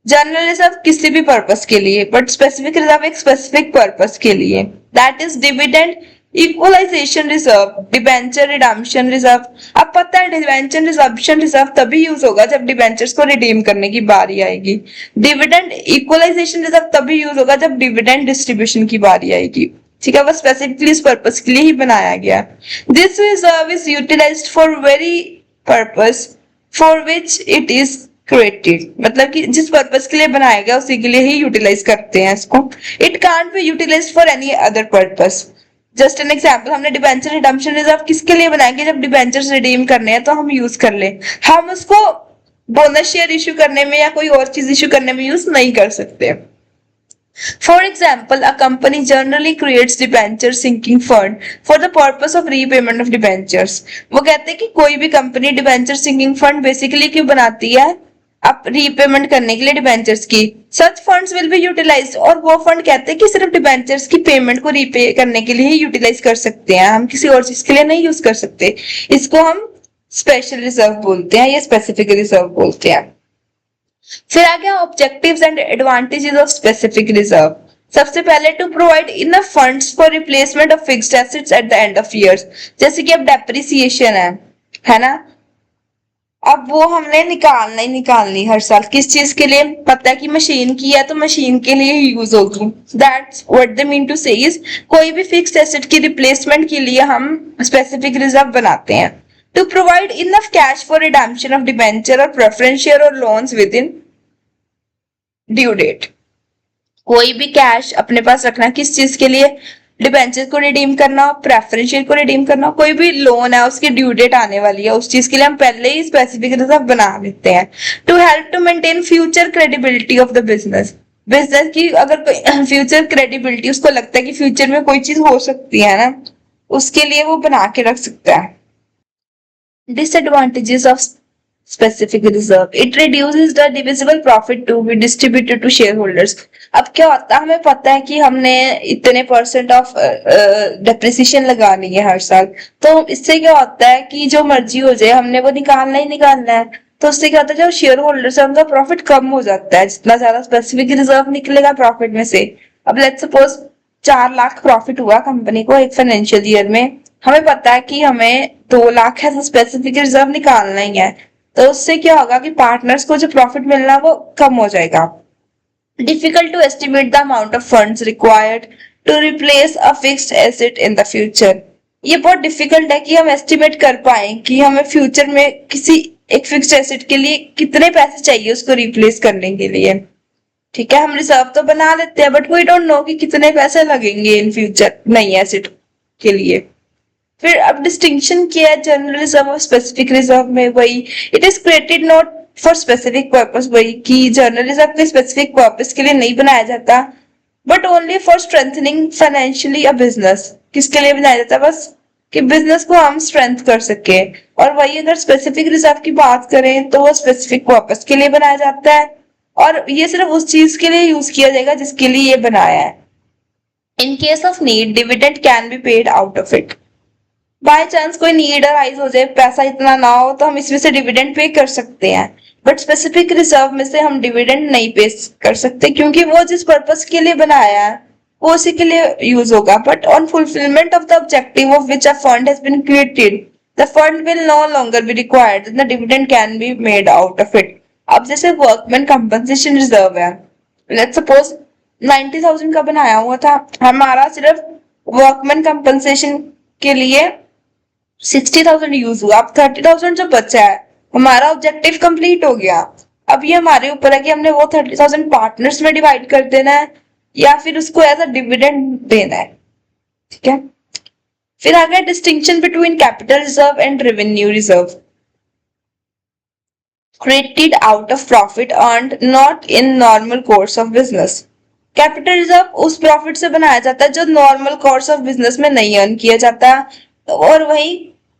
Speaker 1: General reserve किसी भी पर्पस के लिए, बट स्पेसिफिक रिजर्व एक स्पेसिफिक पर्पस के लिए। That is dividend equalisation reserve, debenture redemption reserve. अब पता है डिबेंचर रिजर्वेशन रिजर्व तभी यूज होगा जब डिबेंचर्स को रिडीम करने की बारी आएगी। डिविडेंड इक्वलाइजेशन रिजर्व तभी यूज होगा जब डिविडेंड डिस्ट्रीब्यूशन की बारी आएगी। ठीक है, वो स्पेसिफिकली इस पर्पस के लिए ही बनाया गया। This reserve is utilised for very purpose for which it is created, मतलब कि जिस पर्पस के लिए बनाया गया उसी के लिए ही यूटिलाइज करते हैं इसको। It can't be utilised for any other purpose. Just an example, हमने डिबेंचर रिडम्पशन रिजर्व किसके लिए बनाएंगे, जब डिबेंचर्स रिडीम करने हैं तो हम यूज कर ले, हम उसको बोनस शेयर इश्यू करने में या कोई और चीज इश्यू करने में यूज नहीं कर सकते। For example, a company generally creates debenture sinking fund for the purpose of repayment of debentures. वो कहते हैं कि कोई भी company debenture sinking fund basically क्यों बनाती है, अब रीपेमेंट करने के लिए डिबेंचर्स की। सच फंड्स विल बी यूटिलाइज्ड, और वो फंड कहते हैं कि सिर्फ डिबेंचर्स की पेमेंट को रीपे करने के लिए ही यूटिलाइज कर सकते हैं, हम किसी और चीज के लिए नहीं यूज कर सकते। इसको हम स्पेशल रिजर्व बोलते हैं या स्पेसिफिक रिजर्व बोलते हैं। फिर आ गया objectives and advantages of specific reserve. सबसे पहले to provide enough funds for replacement of fixed assets at the end of years. जैसे कि अब डेप्रिसिएशन है ना, अब वो हमने निकालनी हर साल, किस चीज के लिए, पता है कि मशीन की है तो मशीन के लिए यूज होगी। That's what they mean to say is, कोई भी फिक्स्ड एसेट की रिप्लेसमेंट के लिए हम स्पेसिफिक रिजर्व बनाते हैं। To provide enough cash for redemption of debenture और प्रेफरेंस शेयर और loans within due date. कोई भी कैश अपने पास रखना किस चीज के लिए, डिबेंचर को रिडीम करना, प्रेफरेंस शेयर को रिडीम करना, कोई भी लोन है उसकी ड्यू डेट आने वाली है उस चीज के लिए हम पहले ही स्पेसिफिक रिजर्व बना लेते हैं। To help to maintain future credibility of the business, business की अगर कोई फ्यूचर क्रेडिबिलिटी, उसको लगता है कि फ्यूचर में कोई चीज हो सकती है ना, उसके लिए वो बना के रख सकता है। Disadvantages of specific reserve, it reduces the divisible profit to be distributed to shareholders। अब क्या होता है, हमें पता है कि हमने इतने % ऑफ डेप्रिसिएशन लगानी है हर साल, तो इससे क्या होता है कि जो मर्जी हो जाए हमने वो निकालना ही निकालना है, तो उससे क्या होता है जो शेयर होल्डर्स है उनका प्रॉफिट कम हो जाता है जितना ज्यादा स्पेसिफिक रिजर्व निकलेगा प्रॉफिट में से। अब लेट्स सपोज 4 लाख प्रॉफिट हुआ कंपनी को एक फाइनेंशियल ईयर में, हमें पता है कि हमें 2 लाख है तो स्पेसिफिक रिजर्व निकालना ही है, तो उससे क्या होगा कि पार्टनर्स को जो प्रॉफिट मिलना वो कम हो जाएगा। Difficult to estimate the amount of funds required to replace a fixed asset in the future. ये बहुत डिफिकल्ट है कि हम एस्टिमेट कर पाए कि हमें फ्यूचर में किसी एक फिक्स्ड एसेट के लिए कितने पैसे चाहिए उसको रिप्लेस करने के लिए। ठीक है, हम रिजर्व तो बना लेते हैं बट वी डोंट नो कि कितने पैसे लगेंगे इन फ्यूचर नई एसेट के लिए। फिर अब डिस्टिंक्शन किया है जनरल रिजर्व और स्पेसिफिक रिजर्व में, वही it is created not for specific purpose, वही कि जनरल रिजर्व के स्पेसिफिक पर्पस के लिए नहीं बनाया जाता, but only for strengthening financially a business. किसके लिए बनाया जाता है, बस कि बिजनेस को हम स्ट्रेंथ कर सके। और वही अगर स्पेसिफिक रिजर्व की बात करें तो वो स्पेसिफिक पर्पस के लिए बनाया जाता है और ये सिर्फ उस चीज के लिए यूज किया जाएगा जिसके लिए ये बनाया है। इन case of need dividend can be paid out of it. By chance कोई नीड अराइज हो जाए, पैसा इतना ना हो तो हम इसमें से डिविडेंड पे कर सकते हैं, बट स्पेसिफिक रिजर्व में से हम डिविडेंड नहीं पे कर सकते क्योंकि वो जिस पर्पस के लिए बनाया है वो उसी के लिए यूज होगा. But on fulfilment of the objective of which a fund has been created, the fund will no longer be required, the dividend can be made out of it. अब जैसे वर्कमैन कंपनसेशन रिजर्व है, let's suppose 90,000 का बनाया हुआ था, हमारा सिर्फ workman compensation के लिए 60,000 यूज हुआ. अब 30,000 जो बचा है, हमारा ऑब्जेक्टिव कंप्लीट हो गया. अब ये हमारे ऊपर है कि हमने वो 30,000 पार्टनर्स में डिवाइड कर देना है या फिर उसको एज अ डिविडेंड देना है. ठीक है. फिर आ गया distinction between capital reserve and revenue reserve. created out of profit earned not in normal course of business. Capital reserve उस प्रॉफिट से बनाया जाता है जो नॉर्मल कोर्स ऑफ बिजनेस में नहीं अर्न किया जाता, और वही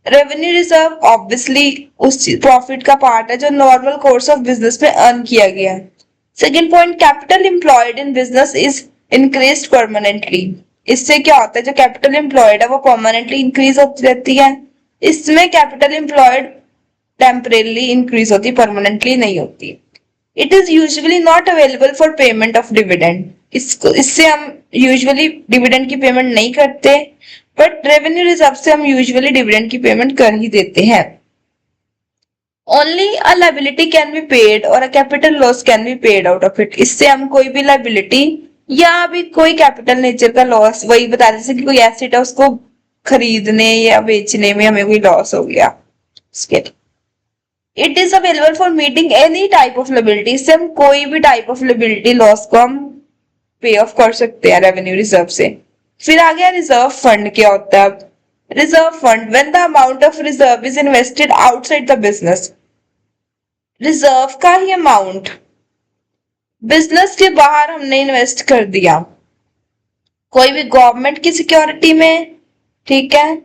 Speaker 1: रेवेन्यू रिजर्व ऑब्वियसली उस प्रॉफिट का पार्ट है जो नॉर्मल कोर्स ऑफ बिजनेस में अर्न किया गया है. Second point, capital employed in business is increase permanently. इससे क्या होता है, जो कैपिटल एम्प्लॉयड है वो परमानेंटली इंक्रीज होती रहती है. इसमें कैपिटल एम्प्लॉयड टेम्परेली इंक्रीज होती, परमानेंटली नहीं होती. It is usually not available for payment of dividend. इससे हम यूजुअली डिविडेंड की पेमेंट नहीं करते, बट रेवेन्यू रिजर्व से हम यूजुअली डिविडेंड की पेमेंट कर ही देते हैं. Only a liability can be paid और a capital loss can be paid out of it. इससे हम कोई भी लाइबिलिटी या भी कोई कैपिटल नेचर का लॉस, वही बता जैसे कि कोई एसेट है उसको खरीदने या बेचने में हमें कोई लॉस हो गया, it is available for meeting any type of liability. इससे हम कोई भी टाइप ऑफ लाइबिलिटी लॉस को हम पे ऑफ कर सकते हैं रेवेन्यू रिजर्व से. फिर आ गया रिजर्व फंड. क्या होता है reserve fund? When the amount of reserve is invested outside the business. Reserve का ही अमाउंट बिजनेस के बाहर हमने इन्वेस्ट कर दिया, कोई भी गवर्नमेंट की सिक्योरिटी में, ठीक है,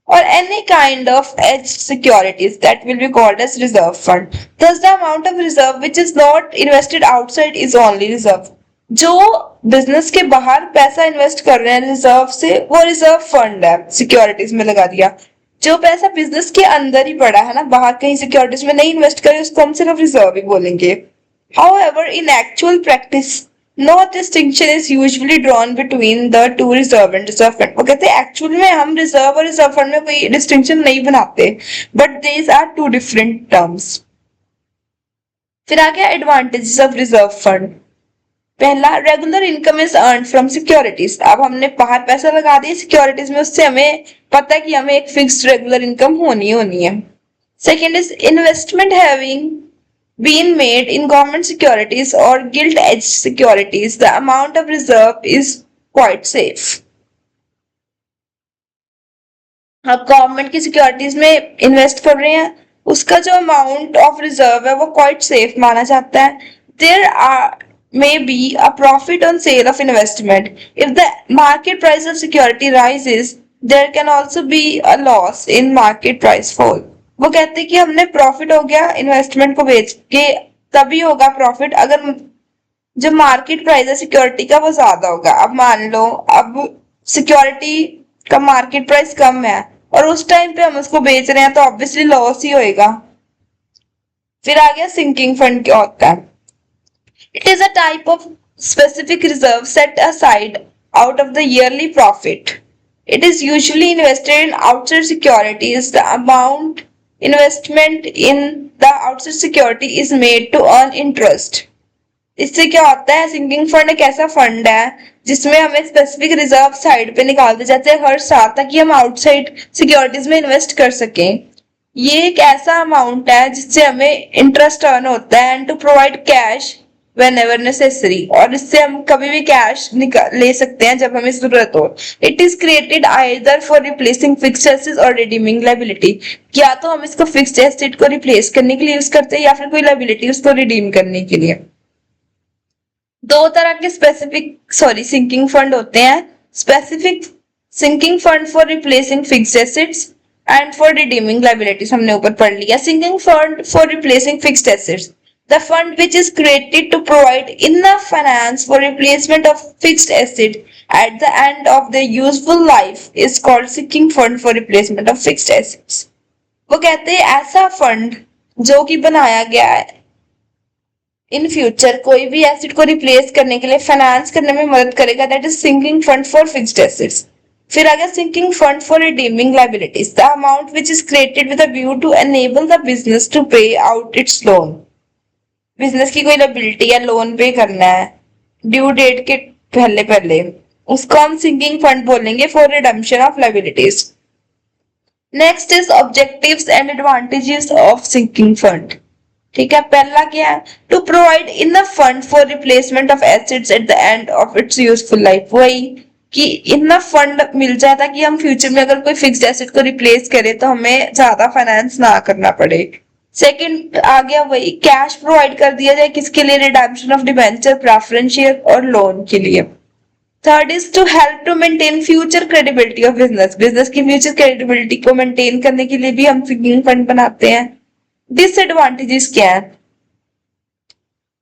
Speaker 1: or any kind of hedged securities that will be called as reserve fund. Thus, the amount of reserve which is not invested outside is only reserve. जो बिजनेस के बाहर पैसा इन्वेस्ट कर रहे हैं रिजर्व से, वो रिजर्व फंड है, सिक्योरिटीज में लगा दिया. जो पैसा बिजनेस के अंदर ही पड़ा है ना, बाहर कहीं सिक्योरिटीज में नहीं इन्वेस्ट करे, उसको हम सिर्फ रिजर्व ही बोलेंगे. However, in actual practice, no distinction is usually drawn between the two reserve and reserve fund. वो कहते हैं एक्चुअल में हम रिजर्व और रिजर्व फंड में कोई डिस्टिंक्शन नहीं बनाते, but these are two different terms. फिर आ गया एडवांटेजेस ऑफ रिजर्व फंड. पहला, regular income is earn from securities. अब हमने बाहर पैसा लगा दिया सिक्योरिटीज में, उससे हमें पता है कि हमें एक फिक्स्ड रेगुलर इनकम होनी है. Second is investment having been made in government securities or gilt-edged securities, the amount of reserve is quite safe. आप गवर्नमेंट की सिक्योरिटीज में इन्वेस्ट कर रहे हैं, उसका जो अमाउंट ऑफ रिजर्व है वो क्वाइट सेफ माना जाता है. There are may be a profit on sale of investment. If the market price of security rises, there can also be a loss in market price fall. वो कहते हैं कि हमने प्रॉफिट हो गया इन्वेस्टमेंट को बेच के, तभी होगा प्रॉफिट अगर जो मार्केट प्राइस है सिक्योरिटी का वो ज्यादा होगा. अब मान लो अब सिक्योरिटी का मार्केट प्राइस कम है और उस टाइम पे हम उसको बेच रहे हैं, तो ऑब्वियसली लॉस ही होएगा. फिर आ गया सिंकिंग फंड. क्या होता है? It is a type of specific reserve set aside out of the yearly profit. It is usually invested in outside securities. The amount investment in the outside security is made to earn interest. इससे क्या होता है, sinking fund एक ऐसा fund है जिसमें हमें specific reserve side पे निकालते जाते हैं हर साल, ताकि हम आउटसाइड सिक्योरिटीज में इन्वेस्ट कर सकें. ये एक ऐसा अमाउंट है जिससे हमें इंटरेस्ट अर्न होता है, and to provide cash whenever necessary, और इससे हम कभी भी कैश ले सकते हैं जब हमें जरूरत हो. It is created either for replacing fixed assets or redeeming liability. या तो हम इसको फिक्स्ड एसेट को रिप्लेस करने के लिए यूज करते हैं या फिर कोई लाइबिलिटी उसको रिडीम करने के लिए. दो तरह के सिंकिंग फंड होते हैं. Specific sinking fund for replacing fixed assets and for redeeming liabilities हमने ऊपर पढ़ लिया. Sinking fund for replacing fixed assets, the fund which is created to provide enough finance for replacement of fixed asset at the end of their useful life is called sinking fund for replacement of fixed assets. वो कहते हैं ऐसा fund जो कि बनाया गया है in future कोई भी एसेट को रिप्लेस करने के लिए फाइनेंस करने में मदद करेगा, that is sinking fund for fixed assets. फिर आ गया sinking fund for redeeming liabilities, the amount which is created with a view to enable the business to pay out its loan. Business की कोई liability या loan पे करना है due date के पहले पहले, उसको हम सिंकिंग फंड बोलेंगे for redemption of liabilities. Next is objectives and advantages of sinking fund. ठीक है, पहला क्या है, to provide enough fund for replacement of assets at the end of its useful life. वही कि इनफ फंड मिल जाए ताकि हम फ्यूचर में अगर कोई फिक्स्ड एसेट को रिप्लेस करें तो हमें ज्यादा फाइनेंस ना करना पड़े। सेकंड आ गया वही कैश प्रोवाइड कर दिया जाए, किसके लिए, redemption of debenture, preference share और लोन के लिए। Third is to help to maintain future credibility of business, business की फ्यूचर क्रेडिबिलिटी को मेंटेन करने के लिए भी हम सिंकिंग फंड बनाते हैं। डिसएडवांटेजेस क्या है,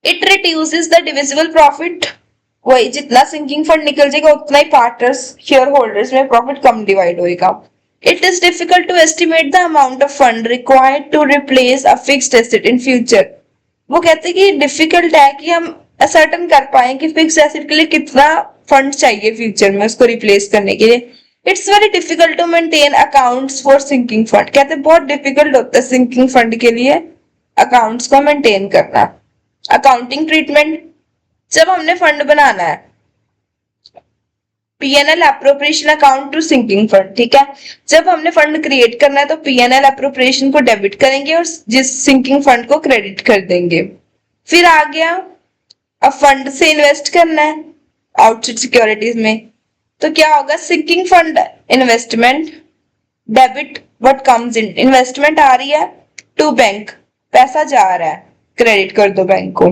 Speaker 1: it reduces the divisible profit, वही जितना सिंकिंग फंड निकल जाएगा उतना ही पार्टनर्स शेयर होल्डर्स में प्रॉफिट कम डिवाइड होएगा। It is difficult to estimate the amount of fund required to replace a fixed asset in future. वो कहते हैं कि डिफिकल्ट है कि हम असर्टन कर पाए कि फिक्स्ड एसेट के लिए कितना फंड चाहिए फ्यूचर में उसको रिप्लेस करने के लिए। It's very difficult to maintain accounts for sinking fund, कहते हैं बहुत डिफिकल्ट होता है सिंकिंग फंड के लिए अकाउंट्स को मेंटेन करना। अकाउंटिंग ट्रीटमेंट, जब हमने फंड बनाना है PNL appropriation account to sinking fund, ठीक है, जब हमने फंड क्रिएट करना है तो पीएनएल अप्रोप्रिएशन को डेबिट करेंगे और जिस सिंकिंग फंड को क्रेडिट कर देंगे। फिर आ गया अब फंड से इन्वेस्ट करना है आउटसाइड सिक्योरिटीज में, तो क्या होगा, sinking fund investment debit what comes in, investment आ रही है टू बैंक, पैसा जा रहा है, क्रेडिट कर दो बैंक को।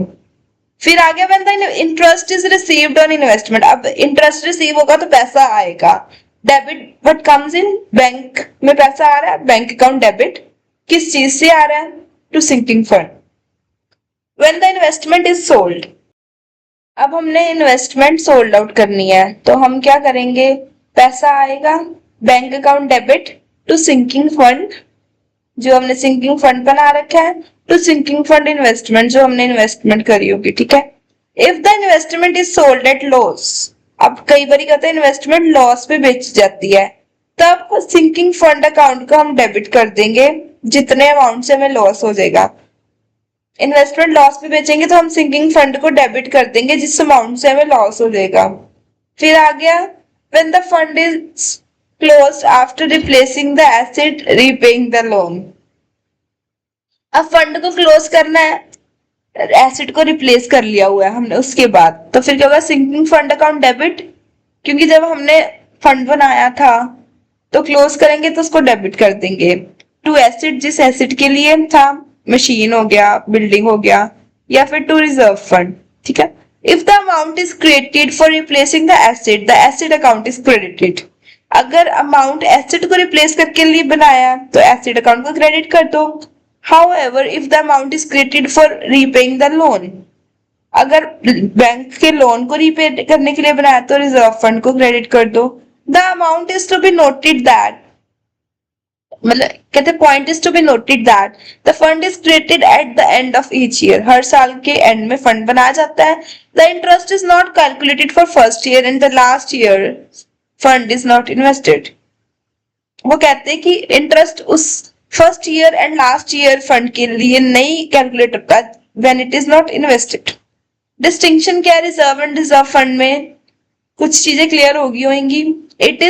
Speaker 1: फिर आ गया when the interest is received on investment, अब इंटरेस्ट रिसीव होगा तो पैसा आएगा, debit what comes in, bank में पैसा आ रहा है, बैंक अकाउंट डेबिट, किस चीज से आ रहा है, to sinking fund. When the investment is sold, अब हमने इन्वेस्टमेंट सोल्ड आउट करनी है तो हम क्या करेंगे, पैसा आएगा, bank account debit to sinking fund, जो हमने सिंकिंग फंड बना रखा है, टू सिंकिंग फंड इन्वेस्टमेंट, जो हमने इन्वेस्टमेंट करी होगी, ठीक है। If the investment is sold at loss, अब कई बार कहते हैं इन्वेस्टमेंट लॉस पे बेच जाती है, तब सिंकिंग फंड अकाउंट को हम डेबिट कर देंगे जितने अमाउंट से हमें लॉस हो जाएगा। इन्वेस्टमेंट लॉस पे बेचेंगे तो हम सिंकिंग फंड को डेबिट कर देंगे जिस अमाउंट से हमें लॉस हो जाएगा। फिर आ गया when the fund is closed after replacing the asset repaying the loan, अब फंड को क्लोज करना है, एसेट को रिप्लेस कर लिया हुआ है हमने उसके बाद, तो फिर क्या होगा, सिंकिंग फंड अकाउंट डेबिट, क्योंकि जब हमने फंड बनाया था तो क्लोज करेंगे तो उसको डेबिट कर देंगे टू एसेट, जिस एसेट के लिए था, मशीन हो गया, बिल्डिंग हो गया, या फिर टू रिजर्व फंड, ठीक है। If the amount is created for replacing the asset account is credited, अगर अमाउंट एसेट को रिप्लेस करके लिए बनाया तो एसेट अकाउंट को क्रेडिट कर दो। However, if the amount is created for repaying the loan, अगर बैंक के लोन को रीपे करने के लिए बनाया तो रिजर्व फंड को क्रेडिट कर दो। The amount is to be noted that, मतलब कहते point is to be noted that the fund is created at the end of each year, हर साल के एंड में फंड बनाया जाता है। The interest is not calculated for first year and the last year fund is not invested. वो कहते हैं कि इंटरेस्ट उस first year and last year fund के लिए नहीं कैलकुलेट होता when it is not invested. Distinction क्या है रिजर्व एंड रिजर्व फंड में, कुछ चीजें क्लियर होगी होंगी। It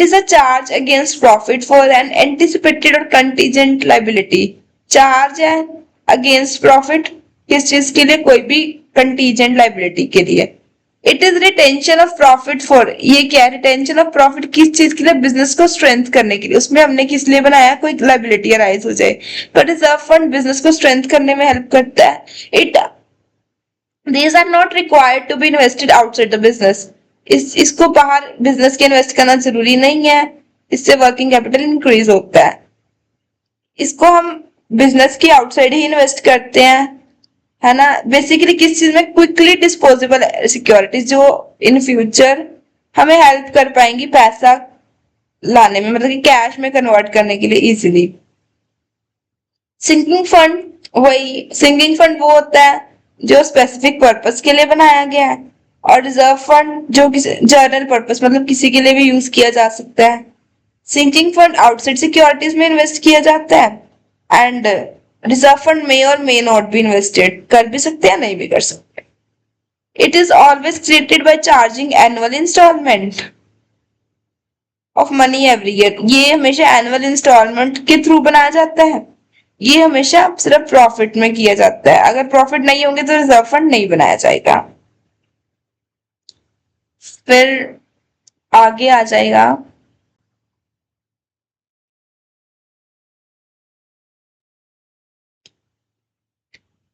Speaker 1: is a charge against profit for an anticipated और कंटीजेंट लाइबिलिटी, चार्ज है अगेंस्ट प्रॉफिट किस चीज के लिए, कोई भी कंटीजेंट लाइबिलिटी के लिए। It is retention of profit for, ये क्या है, रिटेंशन ऑफ प्रॉफिट किस चीज के लिए, बिजनेस को स्ट्रेंथ करने के लिए, उसमें हमने किस लिए बनाया, कोई लाइबिलिटी अराइज हो जाए, तो रिजर्व फंड बिजनेस को स्ट्रेंथ करने में हेल्प करता है। It these are not required to be invested outside the business, इसको बाहर बिजनेस के इन्वेस्ट करना जरूरी नहीं है, इससे वर्किंग कैपिटल इंक्रीज होता है। इसको हम बिजनेस के आउटसाइड ही इन्वेस्ट करते हैं, है ना। बेसिकली किस चीज में, क्विकली डिस्पोजेबल सिक्योरिटीज जो इन फ्यूचर हमें हेल्प कर पाएंगी पैसा लाने में, मतलब कि कैश में कन्वर्ट करने के लिए इजीली। सिंकिंग फंड वही सिंकिंग फंड वो होता है जो स्पेसिफिक पर्पस के लिए बनाया गया है, और रिजर्व फंड जो किसी जनरल पर्पस मतलब किसी के लिए भी यूज किया जा सकता है। सिंकिंग फंड आउटसाइड सिक्योरिटीज में इन्वेस्ट किया जाता है एंड रिजर्व फंड में और मे नॉट बी इन्वेस्टेड, कर भी सकते हैं नहीं भी कर सकते। It is always created by charging annual instalment of money every year. ये हमेशा एनुअल इंस्टॉलमेंट के थ्रू बनाया जाता है। ये हमेशा सिर्फ प्रॉफिट में किया जाता है। अगर प्रॉफिट नहीं होंगे तो रिजर्व फंड नहीं बनाया जाएगा। फिर आगे आ जाएगा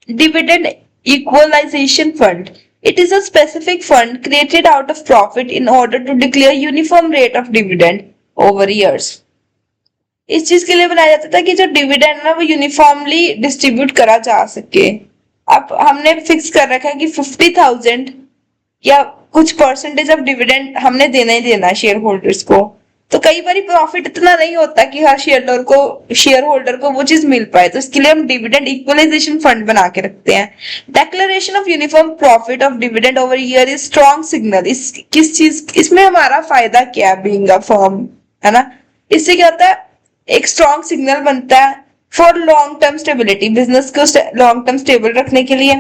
Speaker 1: dividend equalization fund. It is a specific fund created out of profit in order to declare uniform rate of dividend over years. इस चीज के लिए बनाया जाता था कि जो डिविडेंड है ना वो यूनिफॉर्मली डिस्ट्रीब्यूट करा जा सके। अब हमने फिक्स कर रखा है कि 50,000 या कुछ परसेंटेज ऑफ डिविडेंड हमने देना ही देना है शेयर होल्डर्स को। तो कई बार प्रॉफिट इतना नहीं होता कि हर शेयर होल्डर को वो चीज मिल पाए, तो इसके लिए हम डिविडेंड इक्वलाइजेशन फंड बना के रखते हैं। Declaration of uniform profit of dividend over year is strong signal. इस किस चीज इसमें हमारा फायदा क्या है बीइंग अ फर्म, है ना। इससे क्या होता है, एक स्ट्रॉन्ग सिग्नल बनता है for long term stability, business को लॉन्ग टर्म स्टेबल रखने के लिए,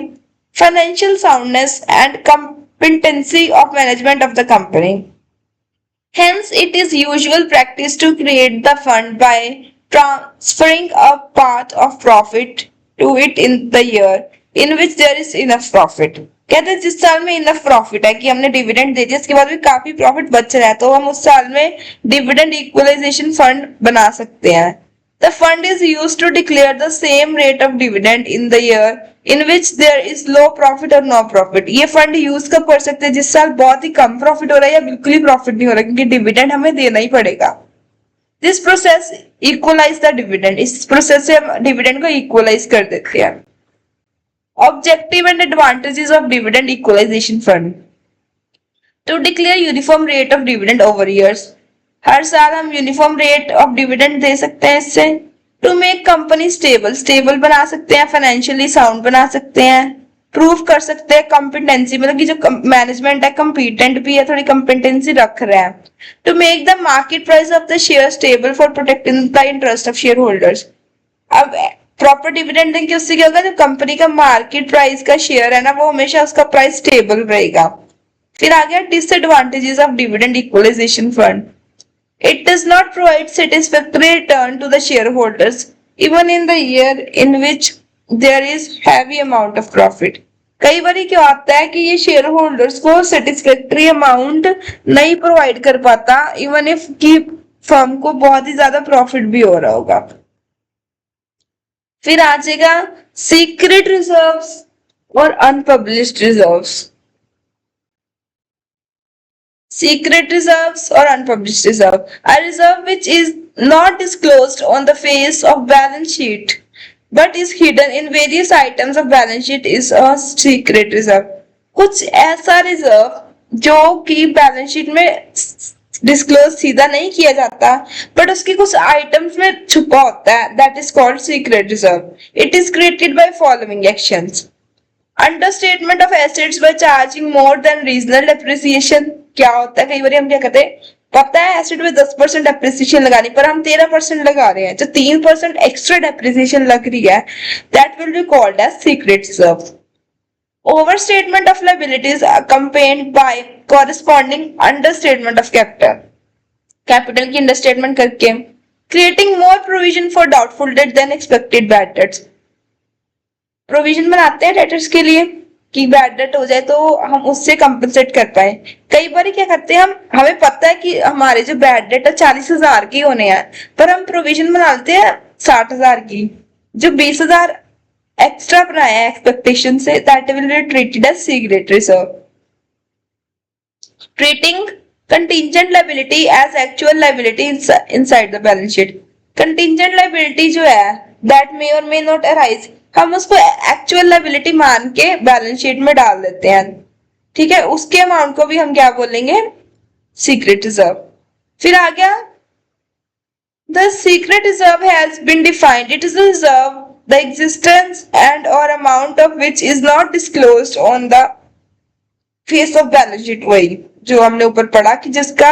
Speaker 1: financial soundness and competency of management of the company. Hence, it is usual practice to create the fund by transferring a part of profit to it in the year in which there is enough profit. कहते हैं जिस साल में enough profit है कि हमने dividend दे दिया, इसके बाद भी काफी प्रॉफिट बच रहा है, तो हम उस साल में डिविडेंड इक्वलाइजेशन फंड बना सकते हैं। The fund is used to declare the same rate of dividend in the year in which there is low profit or no profit. ये फंड यूज कब कर सकते हैं, जिस साल बहुत ही कम प्रॉफिट हो रहा है या बिल्कुल ही प्रॉफिट नहीं हो रहा, क्योंकि डिविडेंड हमें देना ही पड़ेगा। This process equalize the dividend. इस प्रोसेस से हम डिविडेंड को इक्वलाइज कर देते हैं। Objective and advantages of dividend equalisation fund. To declare uniform rate of dividend over years. हर साल हम यूनिफॉर्म रेट ऑफ डिविडेंड दे सकते हैं इससे। टू मेक कंपनी स्टेबल बना सकते हैं, फाइनेंशियली साउंड बना सकते हैं, प्रूव कर सकते हैं कॉम्पिटेंसी, मतलब कि जो मैनेजमेंट है कॉम्पिटेंट भी है, थोड़ी कॉम्पिटेंसी रख रहे हैं। To make the market price of the share stable for protecting the interest of share holders. अब प्रॉपर डिविडेंड देंगे उससे क्या होगा, जो कंपनी का मार्केट प्राइस का शेयर है ना वो हमेशा उसका प्राइस स्टेबल रहेगा। फिर आ गया disadvantages of dividend equalisation fund. It does not provide satisfactory return to the shareholders even in the year in which there is heavy amount of profit. कई बार क्या होता है कि ये शेयर होल्डर्स को सेटिस्फैक्ट्री अमाउंट नहीं प्रोवाइड कर पाता, इवन इफ की फर्म को बहुत ही ज्यादा प्रॉफिट भी हो रहा होगा। फिर आ जाएगा सीक्रेट रिजर्व्स और unpublished reserves. Secret reserves or unpublished reserve. A reserve which is not disclosed on the face of balance sheet but is hidden in various items of balance sheet is a secret reserve. कुछ ऐसा reserve जो कि balance sheet में disclose सीधा नहीं किया जाता but उसकी कुछ आइटम्स में छुपा होता है, that is called secret reserve. It is created by following actions. Understatement of assets bye charging more than regional depreciation. क्या होता है, कई बार हम क्या कहते हैं, पता है एसेट में 10% डेप्रिसिएशन लगानी पर हम 13% लगा रहे हैं, जो 3% एक्स्ट्रा डेप्रिसिएशन लग रही है, that will be called as secret reserve. Overstatement of liabilities accompanied by corresponding understatement of capital. Capital की अंडरस्टेटमेंट करके creating more provision for doubtful debt than expected bad debts. Provision बनाते हैं debtors के लिए कि बैड डेट हो जाए तो हम उससे कंपनसेट कर पाए। कई बार क्या करते हैं, हमें पता है कि हमारे जो बैड डेट है 40,000 की होने हैं पर हम प्रोविजन बनाते हैं 60,000 की, जो 20,000 एक्स्ट्रा बनाया है एक्सपेक्टेशन से, that will be treated as secret reserve. Treating contingent liability as actual liability inside the balance sheet. Contingent liability जो है दैट मे और मे नॉट अराइज, हम उसको एक्चुअल लायबिलिटी मान के बैलेंस शीट में डाल देते हैं, ठीक है। उसके अमाउंट को भी हम क्या बोलेंगे, सीक्रेट रिजर्व। फिर आ गया the secret reserve has been defined, it is a reserve the existence and or amount of which is not disclosed on the face of balance sheet, वही जो हमने ऊपर पढ़ा कि जिसका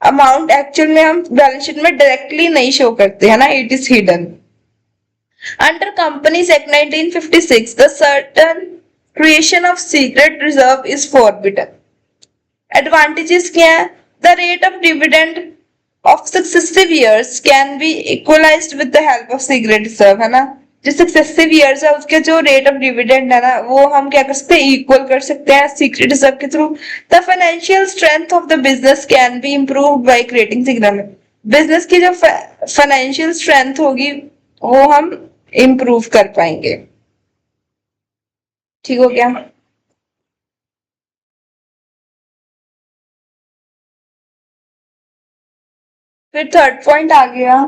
Speaker 1: अमाउंट एक्चुअल में हम बैलेंस शीट में डायरेक्टली नहीं शो करते है ना, it is hidden. Under Companies Act 1956, the certain creation of secret reserve is forbidden. Advantages क्या है? The rate of dividend of successive years can be equalized with the help of secret reserve, है ना. जो successive years है उसके जो rate of dividend है ना, वो हम क्या कर सकते हैं, इक्वल कर सकते हैं सीक्रेट रिजर्व के through. The financial strength of the business can be improved by creating signal. Business की जो फाइनेंशियल स्ट्रेंथ होगी वो हम इम्प्रूव कर पाएंगे. ठीक हो गया. फिर थर्ड पॉइंट आ गया,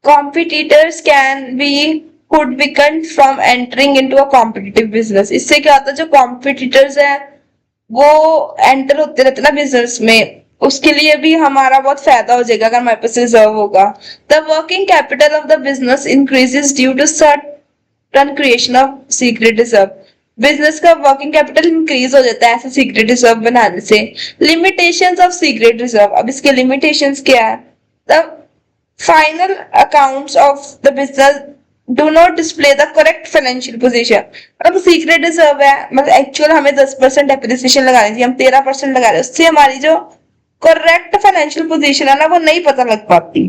Speaker 1: competitors can be could be cut from entering into a competitive business. इससे क्या होता है, जो कॉम्पिटिटर्स है वो एंटर होते रहते ना बिजनेस में, उसके लिए भी हमारा बहुत फायदा हो जाएगा अगर हमारे पास रिजर्व होगा. The working capital of the business increases due to certain creation of secret reserve. Business का वर्किंग कैपिटल इंक्रीज हो जाता है ऐसे सीक्रेट रिजर्व बनाने से. लिमिटेशंस ऑफ सीक्रेट रिजर्व, अब इसके लिमिटेशंस क्या है? The final accounts of the business do not display the correct financial position. मतलब सीक्रेट रिजर्व है, मतलब एक्चुअल हमें 10% डेप्रिसिएशन लगानी थी, हम 13% लगा रहे हैं, उससे हमारी जो करेक्ट फाइनेंशियल पोजीशन है ना वो नहीं पता लग पाती.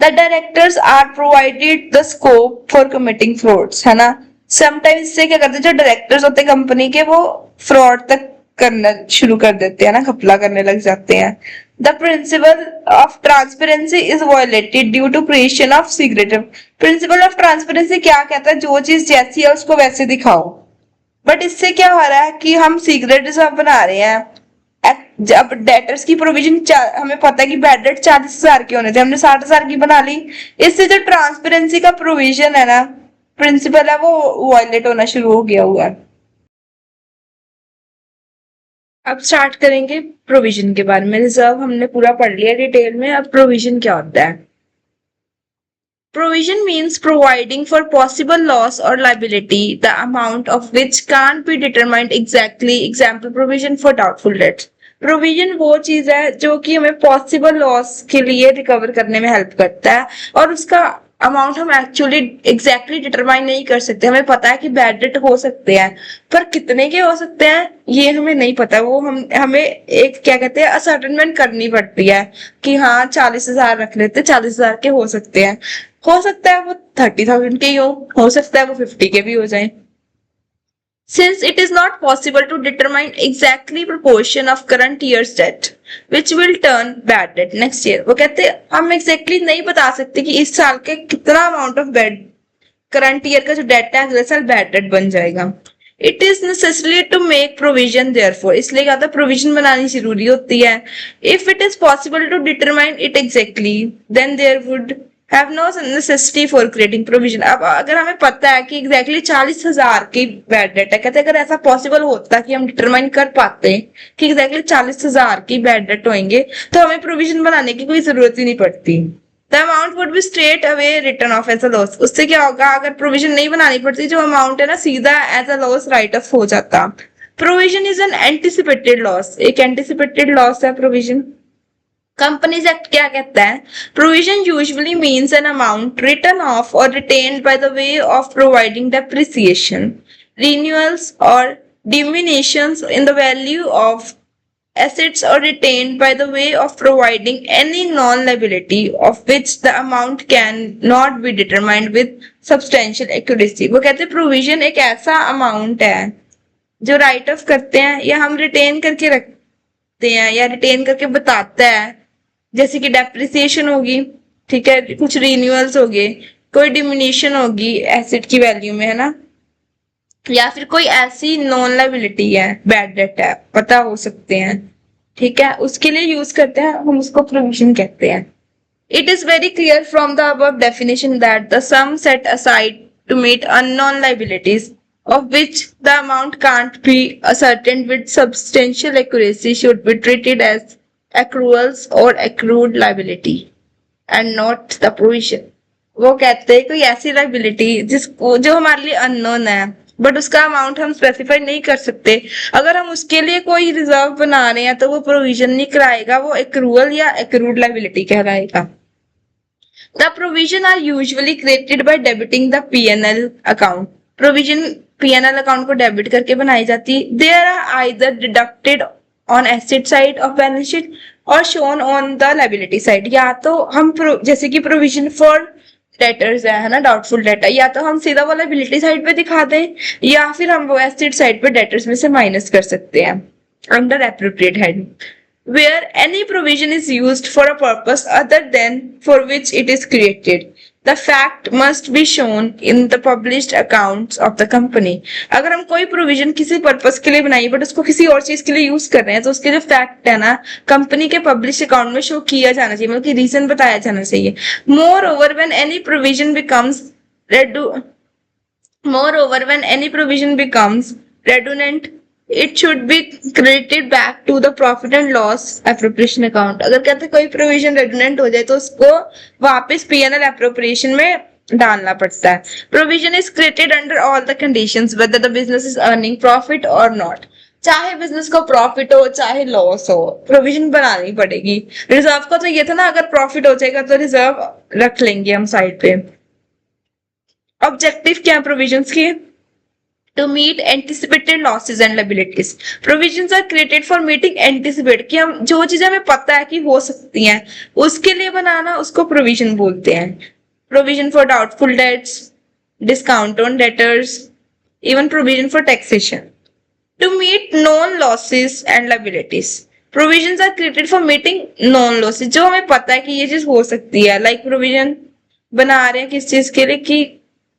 Speaker 1: The directors are provided the scope for committing frauds, है ना. समटाइम्स इससे क्या करते हैं, जो डायरेक्टर्स होते हैं कंपनी के वो फ्रॉड तक करना शुरू कर देते हैं ना, घपला करने लग जाते हैं. The principle of transparency is violated due to creation of secret. Principle of transparency क्या कहता है, जो चीज जैसी है उसको वैसे दिखाओ. बट इससे क्या हो रहा है कि हम सीक्रेट रिजर्व बना रहे हैं. जब डेटर्स की प्रोविजन हमें पता है कि बैड डेट 40,000 के होने थे, हमने 60,000 की बना ली. इससे जो ट्रांसपेरेंसी का प्रोविजन है ना, प्रिंसिपल है, वो वायलेट होना शुरू हो गया हुआ है. अब स्टार्ट करेंगे प्रोविजन के बारे में. रिजर्व हमने पूरा पढ़ लिया डिटेल में, अब प्रोविजन क्या होता है. Provision means providing for possible loss or liability, the amount of which can't be determined exactly. Example, provision for doubtful debts. Provision वो चीज है जो कि हमें पॉसिबल लॉस के लिए रिकवर करने में हेल्प करता है, और उसका अमाउंट हम एक्चुअली एग्जैक्टली डिटरमाइन नहीं कर सकते. हमें पता है कि बैड डेट हो सकते हैं, पर कितने के हो सकते हैं ये हमें नहीं पता. वो हमें एक क्या कहते हैं असर्टेनमेंट करनी पड़ती है कि हाँ 40,000 रख लेते, 40,000 के हो सकते हैं. हो सकता है वो 30,000 के ही हो सकता है वो 50 के भी हो जाए. Since it is not possible to determine exactly proportion of current year's debt, which will turn bad debt next year. वो कहते हैं हम exactly नहीं बता सकते कि इस साल के कितना amount of bad current year का जो debt है अगले साल bad debt बन जाएगा. It is necessary to make provision therefore. इसलिए क्या था, provision बनानी जरूरी होती है. If it is possible to determine it exactly, then there would have no necessity for creating provision. अब अगर हमें पता है कि एग्जैक्टली 40,000 की बैड डेट है, कहते अगर ऐसा पॉसिबल होता कि हम डिटरमाइन कर पाते कि एग्जैक्टली 40,000 की बैड डेट होंगे तो हमें प्रोविजन बनाने की कोई जरूरत ही नहीं पड़ती. The amount would be straight away written off as a loss. उससे क्या होगा, अगर प्रोविजन नहीं बनानी पड़ती, जो अमाउंट है ना सीधा as a loss write off हो जाता. Provision is an anticipated loss. एक एंटिसिपेटेड लॉस है प्रोविजन. कंपनीज एक्ट क्या कहता है, provision usually means an amount written off और retained by the way of providing depreciation, renewals और diminutions in the value of assets or retained by the way of providing any non-liability of which the amount can not be determined with substantial accuracy. वो कहते हैं provision एक ऐसा amount है जो right of करते हैं या हम रिटेन करके रखते हैं या रिटेन करके बताता है, जैसे कि डेप्रिसिएशन होगी, ठीक है, कुछ रिन्यूअल्स हो गए, कोई डिमिनिशन होगी एसेट की वैल्यू में, है ना, या फिर कोई ऐसी नॉन लाइबिलिटी है, बैड डेट है, पता हो सकते हैं, ठीक है, उसके लिए यूज करते हैं, हम उसको प्रोविजन कहते हैं. It is very clear from the above definition that the sum set aside to meet unknown liabilities of which the amount can't be ascertained with substantial accuracy should be treated as accruals or accrued liability and not the provision. वो कहते हैं कोई ऐसी liability जिसको जो हमारे लिए unknown है बट उसका अमाउंट हम स्पेसिफाई नहीं कर सकते, अगर हम उसके लिए कोई रिजर्व बना रहे हैं तो वो प्रोविजन नहीं कराएगा, वो एक्रूअल या एक्रूड लाइबिलिटी कहलाएगा। The provision are usually created by debiting the P&L account. Provision P&L account को डेबिट करके बनाई जाती है। They are either deducted on asset side of balance sheet और shown on the liability side। या तो हम जैसे कि provision for डेटर्स है ना, डाउटफुल डेटर, या तो हम सीधा वो लाइबिलिटी साइड पे दिखा दें या फिर हम वो एसेट साइड पे डेटर्स में से माइनस कर सकते हैं under appropriate head. Where any provision is used for a purpose other than for which it is created, the fact must be shown in the published accounts of the company। अगर हम कोई provision किसी purpose के लिए बनाई but उसको किसी और चीज के लिए यूज कर रहे हैं तो उसके जो फैक्ट है ना कंपनी के पब्लिश अकाउंट में शो किया जाना चाहिए, मतलब कि रीजन बताया जाना चाहिए। More over when any provision becomes redundant, it should be credited back to the profit and loss appropriation account। अगर कहते कोई प्रोविजन रेडुनेंट हो जाए तो उसको वापस P&L appropriation में डालना पड़ता है। Provision is created under all the conditions whether the business is earning profit और नॉट। चाहे बिजनेस को प्रॉफिट हो चाहे लॉस हो प्रोविजन बनानी पड़ेगी। रिजर्व का तो ये था ना, अगर प्रॉफिट हो जाएगा तो रिजर्व रख लेंगे हम साइड पे। ऑब्जेक्टिव क्या प्रोविजंस की? To meet anticipated losses and liabilities, provisions are created for meeting anticipate, कि हम जो चीजें हमें पता है कि हो सकती हैं उसके लिए बनाना उसको प्रोविजन बोलते हैं। Provision for doubtful debts, discount on debtors, even provision for taxation. To meet known losses and liabilities, provisions are created for meeting known losses, जो हमें पता है कि ये चीज हो सकती है। लाइक प्रोविजन बना रहे हैं किस चीज के लिए कि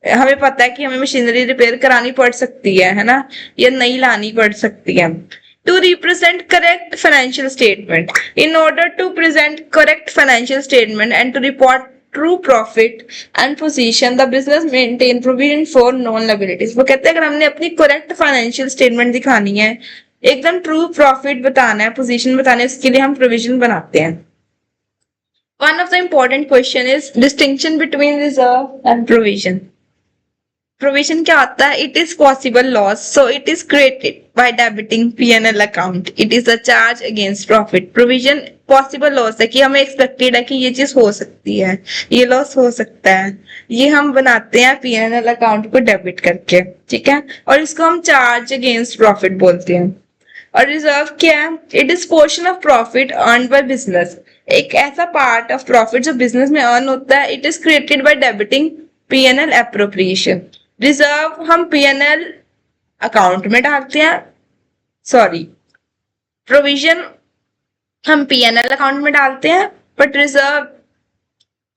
Speaker 1: हमें पता है कि हमें मशीनरी रिपेयर करानी पड़ सकती है ना, या नई लानी पड़ सकती है। To represent correct financial statement, in order to present correct financial statement and to report true profit and position the business maintain provision for known liabilities. वो कहते हैं अगर हमने अपनी करेक्ट फाइनेंशियल स्टेटमेंट दिखानी है, एकदम ट्रू प्रॉफिट बताना है, पोजीशन बताना है, उसके लिए हम प्रोविजन बनाते हैं। One of the important question is distinction between reserve and provision। Provision क्या होता है? It is possible loss, so it is created by debiting P&L account, it is a charge against profit. Provision possible loss है कि हमें expected है कि ये चीज हो सकती है, ये लॉस हो सकता है, ये हम बनाते हैं P&L अकाउंट को डेबिट करके, ठीक है, और इसको हम चार्ज अगेंस्ट प्रॉफिट बोलते हैं। और रिजर्व क्या है? It is portion of profit earn by business, एक ऐसा पार्ट ऑफ प्रॉफिट जो बिजनेस में अर्न होता है। It is created by debiting P&L appropriation. Reserve हम P&L अकाउंट में डालते हैं, सॉरी प्रोविजन हम P&L अकाउंट में डालते हैं but reserve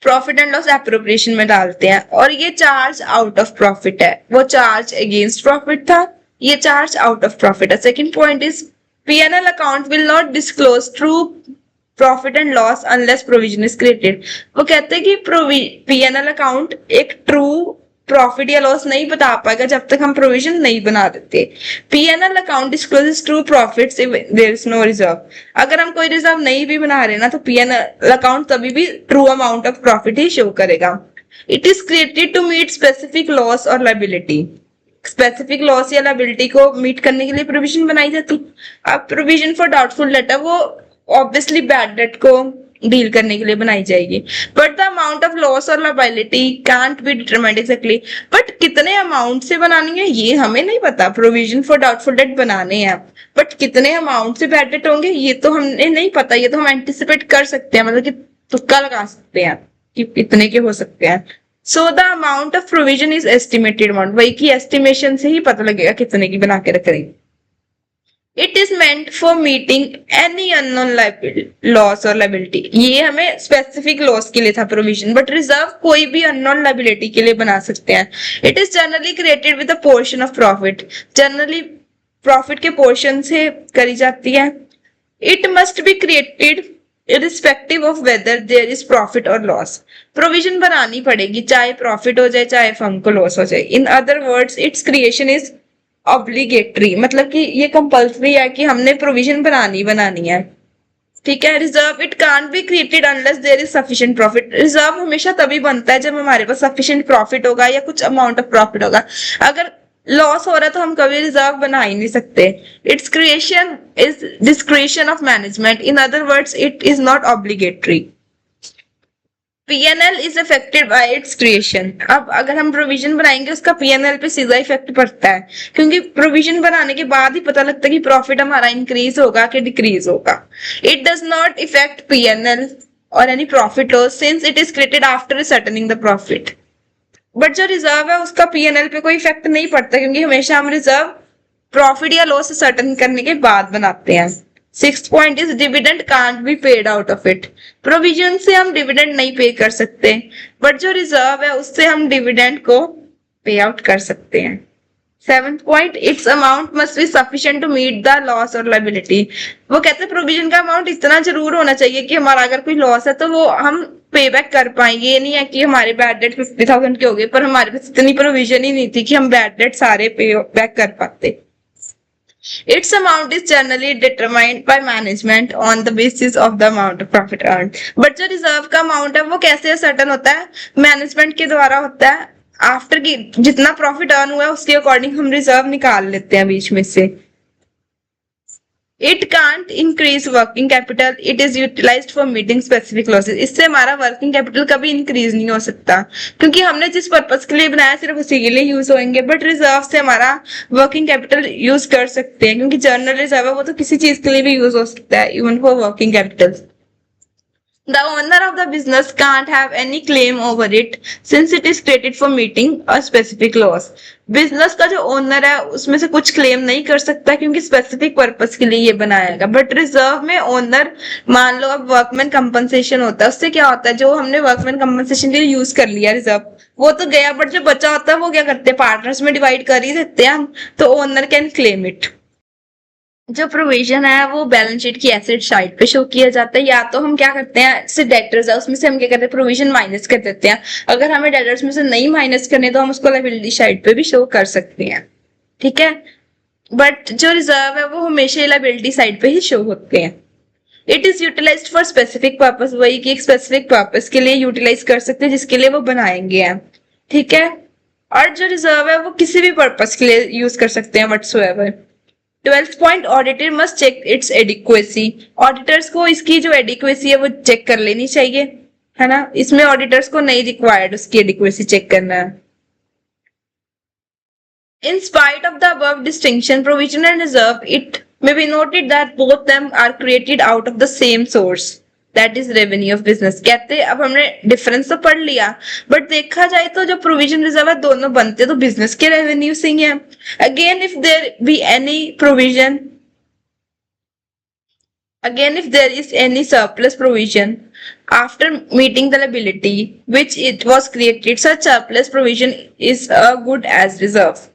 Speaker 1: profit and loss appropriation में डालते हैं। और ये चार्ज आउट ऑफ प्रॉफिट है, वो चार्ज अगेंस्ट प्रॉफिट था, ये चार्ज आउट ऑफ प्रॉफिट है। Second point is P&L account will not disclose true profit and loss unless provision is created. वो कहते हैं कि P&L अकाउंट एक ट्रू प्रॉफिट या लॉस नहीं बता पाएगा जब तक हम प्रोविजन नहीं बना देते। P&L account discloses true profits if there is no reserve. अगर हम कोई रिजर्व नहीं भी बना रहे ना तो P&L अकाउंट तभी भी ट्रू अमाउंट ऑफ प्रॉफिट ही शो करेगा। It is created to meet specific loss और लायबिलिटी, स्पेसिफिक लॉस या लायबिलिटी को मीट करने के लिए प्रोविजन बनाई जाती। अब प्रोविजन फॉर डाउटफुल डेट वो ऑब्वियसली बैड डेट को डील करने के लिए बनाई जाएगी। But the amount of loss और liability can't be determined exactly, but कितने अमाउंट से बनानी है ये हमें नहीं पता। प्रोविजन फॉर डाउटफुल डेट बनाने हैं बट कितने अमाउंट से बैड डेट होंगे ये तो हमें नहीं पता, ये तो हम एंटिसिपेट कर सकते हैं, मतलब कि तुक्का लगा सकते हैं कि कितने के हो सकते हैं। So the amount of provision is estimated amount, वही की एस्टिमेशन से ही पता लगेगा कितने की बना के रखेंगे। It is meant for meeting any unknown loss और लायबिलिटी, ये हमें स्पेसिफिक लॉस के लिए था प्रोविजन, बट रिजर्व कोई भी अननोन लायबिलिटी के लिए बना सकते हैं। It is generally created with a portion of profit, generally profit के पोर्शन से करी जाती है। It must be created irrespective of whether there is profit or loss, provision बनानी पड़ेगी चाहे प्रॉफिट हो जाए चाहे फर्म को लॉस हो जाए। In other words it's creation is obligatory, मतलब कि ये कंपल्सरी है कि हमने प्रोविजन बनानी है। ठीक है। Reserve it can't be created unless there is sufficient profit. Reserve हमेशा तभी बनता है जब हमारे पास सफिशिएंट प्रॉफिट होगा या कुछ अमाउंट ऑफ प्रॉफिट होगा। अगर लॉस हो रहा है तो हम कभी रिजर्व बना ही नहीं सकते। It's creation is discretion of management, in other words it is not obligatory. PNL is affected by it's creation. अब अगर हम प्रोविजन बनाएंगे उसका पीएनएल पे सीधा इफेक्ट पड़ता है, क्योंकि प्रोविजन बनाने के बाद ही पता लगता है कि प्रॉफिट हमारा इंक्रीज होगा कि डिक्रीज होगा। It does not effect PNL और any profit loss since it is created after ascertaining the profit. But जो रिजर्व है उसका पीएनएल पे कोई इफेक्ट नहीं पड़ता, क्योंकि हमेशा हम रिजर्व प्रॉफिट या लॉस सर्टन करने के बाद बनाते हैं। 6th point is dividend can't be paid out of it. Provision से हम डिविडेंड नहीं पे कर सकते, बट जो रिजर्व है उससे हम डिविडेंड को पे आउट कर सकते हैं। 7th point, its amount must be sufficient to meet the loss और लायबिलिटी। वो कहते हैं प्रोविजन का अमाउंट इतना जरूर होना चाहिए कि हमारा अगर कोई लॉस है तो वो हम पे बैक कर पाएंगे। ये नहीं है कि हमारे बैड डेट 50,000 के हो गए पर हमारे पास इतनी प्रोविजन ही नहीं थी कि हम बैड डेट सारे पे बैक कर पाते। Its amount is generally determined by management on the basis of the amount of profit earned. But जो रिजर्व का अमाउंट है वो कैसे सर्टन होता है? मैनेजमेंट के द्वारा होता है। आफ्टर की जितना प्रॉफिट अर्न हुआ है उसके अकॉर्डिंग हम रिजर्व निकाल लेते हैं बीच में से। It can't increase working capital, it is utilised for meeting specific losses. इससे हमारा वर्किंग कैपिटल कभी इंक्रीज नहीं हो सकता, क्योंकि हमने जिस पर्पस के लिए बनाया सिर्फ उसी के लिए यूज होंगे। बट रिजर्व से हमारा वर्किंग कैपिटल यूज कर सकते हैं, क्योंकि जनरल रिजर्व है वो तो किसी चीज के लिए भी यूज हो सकता है, even for working capital. The owner of the business can't have any claim over it since it is created for meeting a specific loss. Business का जो ओनर है उसमें से कुछ क्लेम नहीं कर सकता क्योंकि स्पेसिफिक पर्पस के लिए ये बनाया गया। बट रिजर्व में ओनर, मान लो अब वर्कमैन कंपनसेशन होता है, उससे क्या होता है जो हमने वर्कमैन कंपनसेशन के लिए यूज कर लिया रिजर्व वो तो गया, बट जो बचा होता है वो क्या करते हैं, पार्टनर्स में डिवाइड कर ही देते हैं हम, तो ओनर कैन क्लेम इट। जो प्रोविजन है वो बैलेंस शीट की एसेट साइड पे शो किया जाता है, या तो हम क्या करते हैं जैसे डेटर्स है उसमें से हम क्या करते हैं प्रोविजन माइनस कर देते हैं। अगर हमें डेटर्स में से नहीं माइनस करने तो हम उसको लायबिलिटी साइड पे भी शो कर सकते हैं। ठीक है, बट जो रिजर्व है वो हमेशा लायबिलिटी साइड पे ही शो होते हैं। It is utilised for specific purpose, वही कि एक स्पेसिफिक पर्पस के लिए यूटिलाइज कर सकते हैं जिसके लिए वो बनाएंगे हैं। ठीक है, और जो रिजर्व है वो किसी भी पर्पस के लिए यूज कर सकते हैं whatsoever. 12th point, auditor must check its adequacy. Auditors को इसकी जो एडिक्वेसी है वो चेक कर लेनी चाहिए, है ना। इसमें ऑडिटर्स को नहीं रिक्वायर्ड उसकी एडिक्वेसी चेक करना है। In spite of the above distinction, provision and reserve, it may be noted that both them are created out of the same source, that is revenue of business. कहते अब हमने difference तो पढ़ लिया, but देखा जाए तो जो प्रोविजन रिजर्व है दोनों बनते तो बिजनेस के रेवेन्यू से ही है। Again, if there is any surplus provision after meeting the liability which it was created, such surplus provision is good as reserve.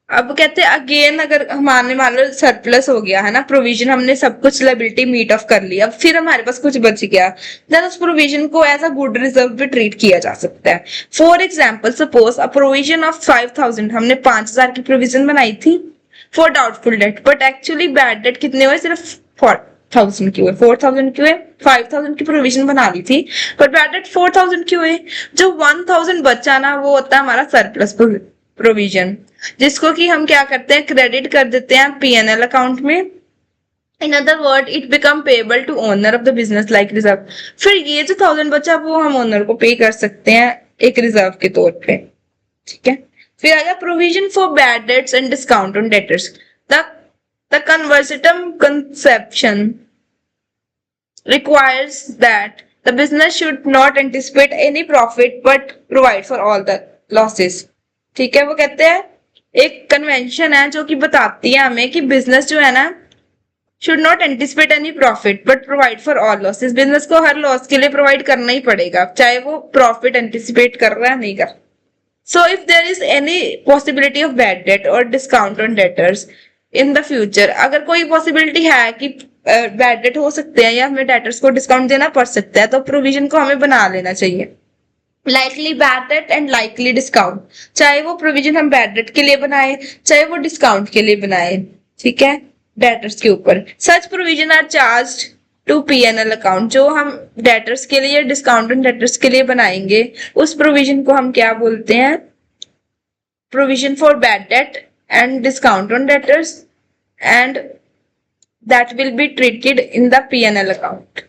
Speaker 1: अब कहते हैं अगेन अगर हमारे मान लो सरप्लस हो गया है ना, प्रोविजन हमने सब कुछ लायबिलिटी मीट ऑफ कर लिया, फिर हमारे पास कुछ बच गया, देन उस प्रोविजन को एज अ गुड रिजर्व भी ट्रीट किया जा सकता है। For example, suppose a provision of 5,000, हमने 5,000 की प्रोविजन बनाई थी for doubtful date, but actually bad debt कितने हुए, सिर्फ 4,000 की हुए। 4,000 की हुए, 5,000 की प्रोविजन बना ली थी पर बैड डेट 4,000 की हुए। जो 1,000 बचा ना वो होता है हमारा सरप्लस प्रोविजन, जिसको कि हम क्या करते हैं क्रेडिट कर देते हैं पीएनएल अकाउंट में। In other word, it become payable to owner of the business like reserve. फिर ये जो 1,000 बचा वो हम ओनर को पे कर सकते हैं एक रिजर्व के तौर पे। ठीक है, फिर आएगा provision for bad debts and discount on debtors. The conservatism conception requires that the business should not anticipate any profit but provide for all the losses. ठीक है, वो कहते हैं एक कन्वेंशन है जो कि बताती है हमें कि बिजनेस जो है ना should not anticipate any profit but provide for all losses. Business को हर लॉस के लिए प्रोवाइड करना ही पड़ेगा, चाहे वो प्रॉफिट एंटिसिपेट कर रहा है नहीं कर। So if there is any possibility of bad debt और discount on debtors in the future, अगर कोई पॉसिबिलिटी है कि बैड डेट हो सकते हैं या हमें डेटर्स को डिस्काउंट देना पड़ सकता है, तो प्रोविजन को हमें बना लेना चाहिए। Likely bad debt and likely discount, चाहे वो प्रोविजन हम बैड डेट के लिए बनाए चाहे वो डिस्काउंट के लिए बनाए, ठीक है, डेटर्स के ऊपर। Such provision are charged to PNL account. जो हम डेटर्स के लिए, डिस्काउंट ऑन डेटर्स के लिए बनाएंगे, उस प्रोविजन को हम क्या बोलते हैं? Provision for bad debt and discount on debtors, and that will be treated in the P&L account.